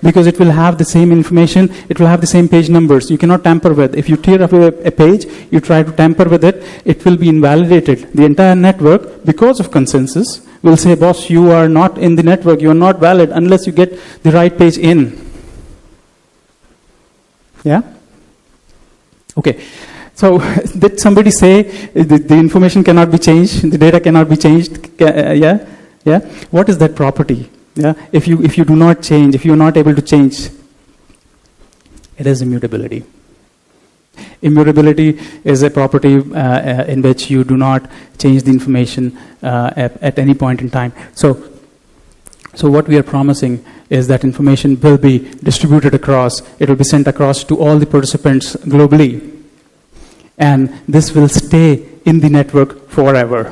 Because it will have the same information, it will have the same page numbers. You cannot tamper with. If you tear up a page, you try to tamper with it, it will be invalidated. The entire network, because of consensus, will say, boss, you are not in the network, you are not valid unless you get the right page in. Yeah? Okay. So, did somebody say the information cannot be changed, the data cannot be changed? Yeah? Yeah? What is that property? Yeah? If you do not change, if you are not able to change, it is immutability. Immutability is a property in which you do not change the information at any point in time. So what we are promising is that information will be distributed across, it will be sent across to all the participants globally, and this will stay in the network forever.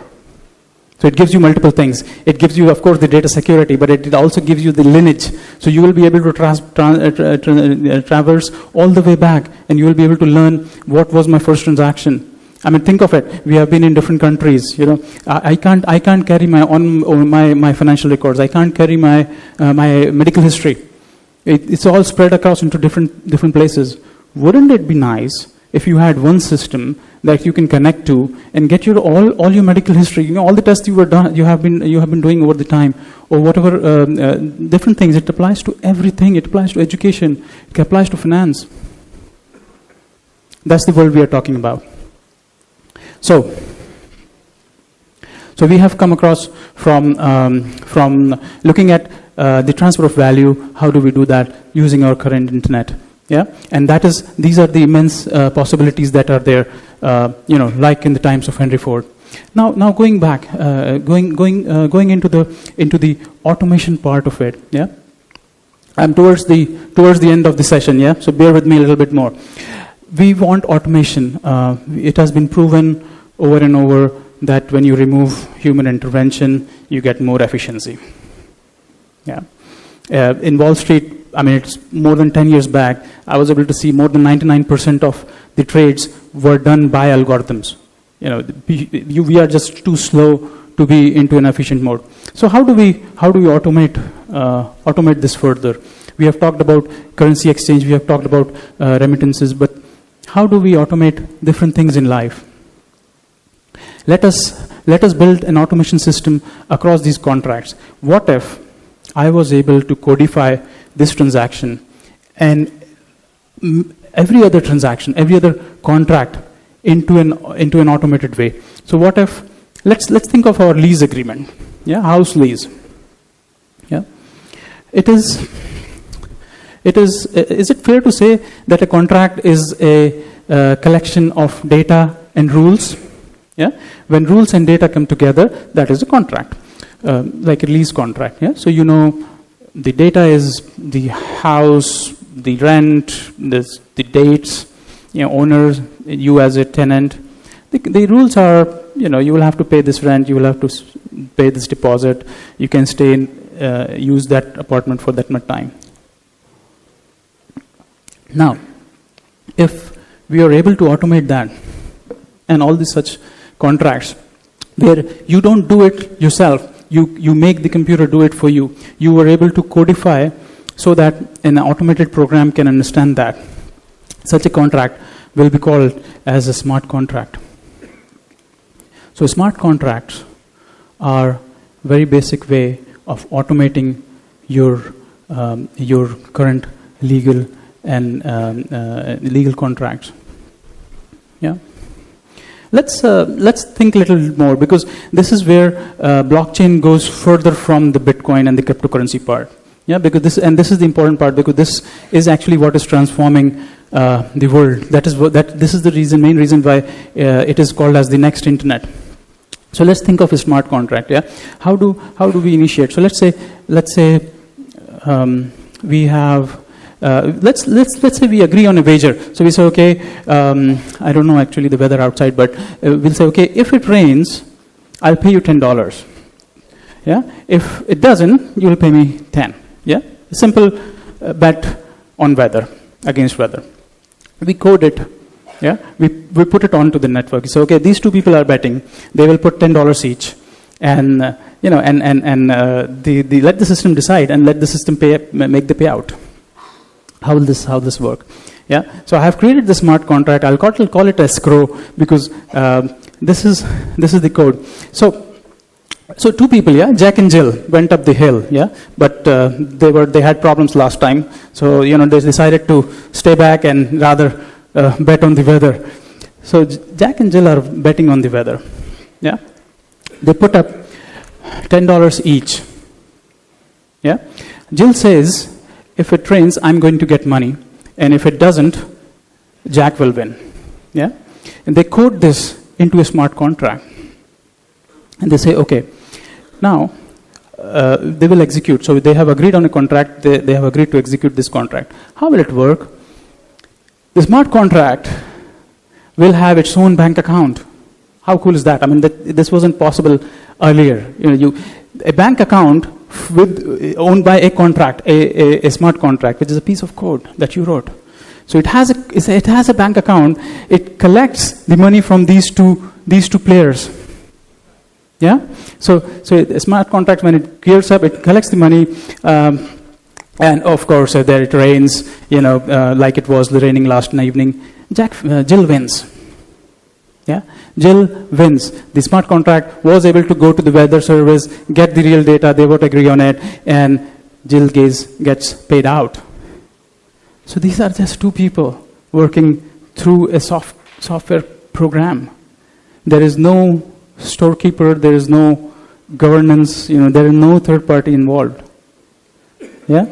So it gives you multiple things. It gives you, of course, the data security, but it also gives you the lineage. So you will be able to traverse all the way back, and you will be able to learn what was my first transaction. I mean, think of it. We have been in different countries. You know, I can't carry my financial records. I can't carry my medical history. It's all spread across into different places. Wouldn't it be nice if you had one system that you can connect to and get your all your medical history, you know, all the tests you have been doing over the time, or whatever different things? It applies to everything. It applies to education. It applies to finance. That's the world we are talking about. So we have come across from looking at the transfer of value. How do we do that using our current internet? Yeah, and these are the immense possibilities that are there, like in the times of Henry Ford. Now going back, going into the automation part of it. Yeah, I'm towards the end of the session. Yeah, so bear with me a little bit more. We want automation. It has been proven over and over that when you remove human intervention, you get more efficiency. Yeah, in Wall Street. I mean, it's more than 10 years back, I was able to see more than 99% of the trades were done by algorithms. We are just too slow to be into an efficient mode. So how do we automate this further? We have talked about currency exchange, we have talked about remittances, but how do we automate different things in life? Let us build an automation system across these contracts. What if I was able to codify this transaction and every other transaction, every other contract into an automated way? So what if let's think of our lease agreement. Yeah, house lease. Yeah, is it fair to say that a contract is a collection of data and rules? Yeah, when rules and data come together, that is a contract, like a lease contract. Yeah, so you know the data is the house, the rent, the dates, owners, you as a tenant. The rules are, you will have to pay this rent, you will have to pay this deposit, you can stay in, use that apartment for that much time. Now, if we are able to automate that and all these such contracts where you don't do it yourself, you make the computer do it for you, you are able to codify so that an automated program can understand that. Such a contract will be called as a smart contract. So smart contracts are very basic way of automating your current legal and legal contracts. Yeah. Let's think a little more, because this is where blockchain goes further from the Bitcoin and the cryptocurrency part. Yeah, because this is the important part, because this is actually what is transforming the world. This is the main reason why it is called as the next internet. So let's think of a smart contract. Yeah, how do we initiate? So let's say we have. Let's say we agree on a wager. So we say, okay, I don't know actually the weather outside, but we'll say, okay, if it rains, I'll pay you $10. Yeah. If it doesn't, you'll pay me 10. Yeah. A simple bet on weather, against weather. We code it. Yeah. We put it onto the network. So okay, these two people are betting. They will put $10 each, and let the system decide and let the system make the payout. How will this work? Yeah. So I have created the smart contract. I'll call it escrow, because this is the code. So two people, yeah, Jack and Jill, went up the hill, yeah, but they had problems last time. So they decided to stay back and rather bet on the weather. So Jack and Jill are betting on the weather. Yeah. They put up $10 each. Yeah. Jill says, if it rains, I'm going to get money, and if it doesn't, Jack will win. Yeah, and they code this into a smart contract, and they say, okay, now they will execute. So they have agreed on a contract. They have agreed to execute this contract. How will it work? The smart contract will have its own bank account. How cool is that? I mean, this wasn't possible earlier. A bank account owned by a contract, a smart contract, which is a piece of code that you wrote. So it has a bank account. It collects the money from these two players. Yeah. So a smart contract, when it gears up, it collects the money, and of course there it rains. Like it was raining last evening. Jill wins. Yeah, Jill wins. The smart contract was able to go to the weather service, get the real data, they would agree on it, and Jill gets paid out. So these are just two people working through a software program. There is no storekeeper, there is no governance, there is no third party involved. Yeah?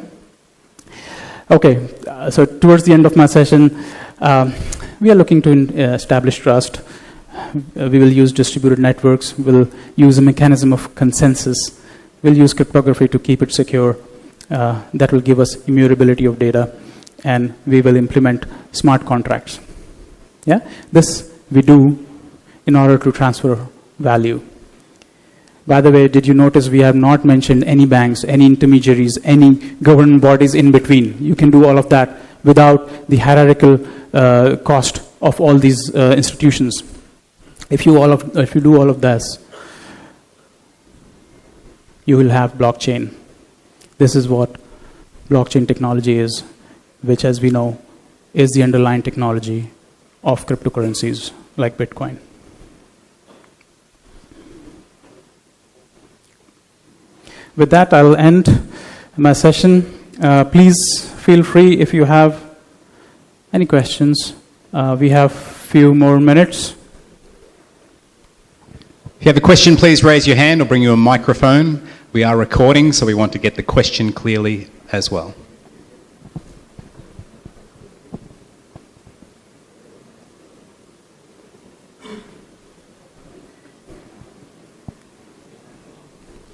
Okay, so towards the end of my session, we are looking to establish trust. We will use distributed networks. We'll use a mechanism of consensus. We'll use cryptography to keep it secure. That will give us immutability of data. And we will implement smart contracts. Yeah? This we do in order to transfer value. By the way, did you notice we have not mentioned any banks, any intermediaries, any government bodies in between? You can do all of that without the hierarchical cost of all these institutions. If you do all of this, you will have blockchain. This is what blockchain technology is, which, as we know, is the underlying technology of cryptocurrencies like Bitcoin. With that, I'll end my session. Please feel free if you have any questions. We have few more minutes. If you have a question, please raise your hand or bring you a microphone. We are recording, so we want to get the question clearly as well.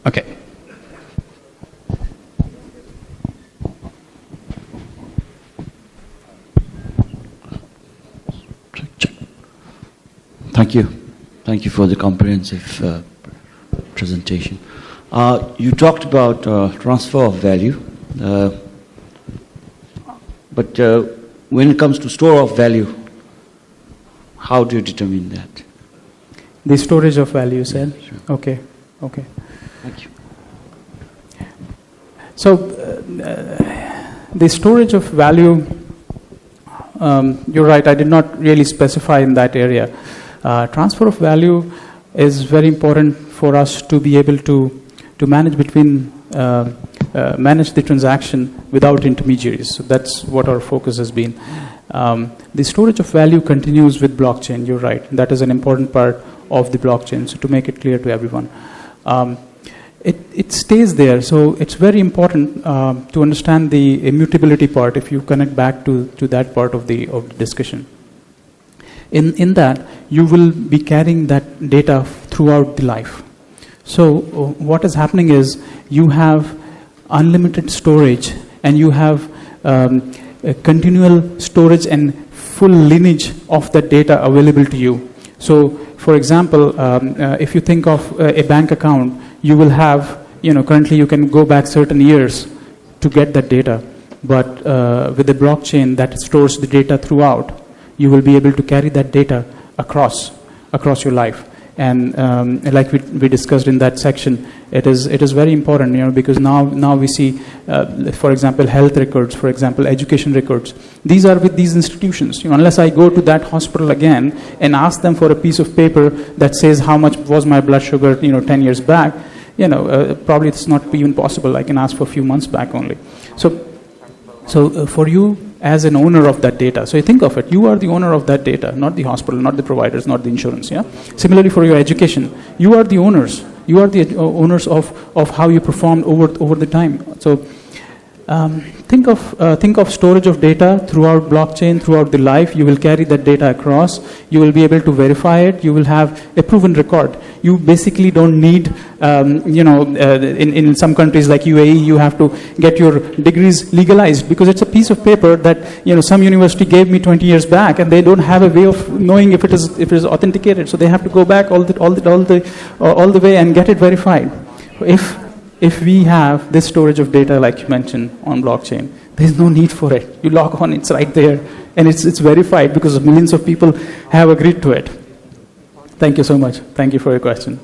Okay. Thank you. Thank you for the comprehensive presentation. You talked about transfer of value, but when it comes to store of value, how do you determine that? The storage of value, you said? Sure. Okay. Okay. Thank you. So, the storage of value, you're right, I did not really specify in that area. Transfer of value is very important for us to be able to manage manage the transaction without intermediaries. So that's what our focus has been. The storage of value continues with blockchain, you're right. That is an important part of the blockchain, so to make it clear to everyone. It stays there, so it's very important to understand the immutability part if you connect back to that part of the discussion. In that, you will be carrying that data throughout the life. So what is happening is you have unlimited storage and you have a continual storage and full lineage of that data available to you. So, for example, if you think of a bank account, you will have, currently you can go back certain years to get that data. But with the blockchain that stores the data throughout, you will be able to carry that data across your life. And like we discussed in that section, it is very important, because now we see, for example, health records, for example, education records. These are with these institutions. Unless I go to that hospital again and ask them for a piece of paper that says how much was my blood sugar, 10 years back, probably it's not even possible. I can ask for a few months back only. So for you as an owner of that data, so you think of it, you are the owner of that data, not the hospital, not the providers, not the insurance. Yeah. Similarly for your education, you are the owners. You are the owners of how you performed over the time. So think of storage of data throughout blockchain, throughout the life. You will carry that data across. You will be able to verify it. You will have a proven record. You basically don't need, in some countries like UAE, you have to get your degrees legalized because it's a piece of paper that some university gave me 20 years back, and they don't have a way of knowing if it is authenticated. So they have to go back all the way and get it verified. If we have this storage of data, like you mentioned, on blockchain, there's no need for it. You log on, it's right there, and it's verified because millions of people have agreed to it. Thank you so much. Thank you for your question.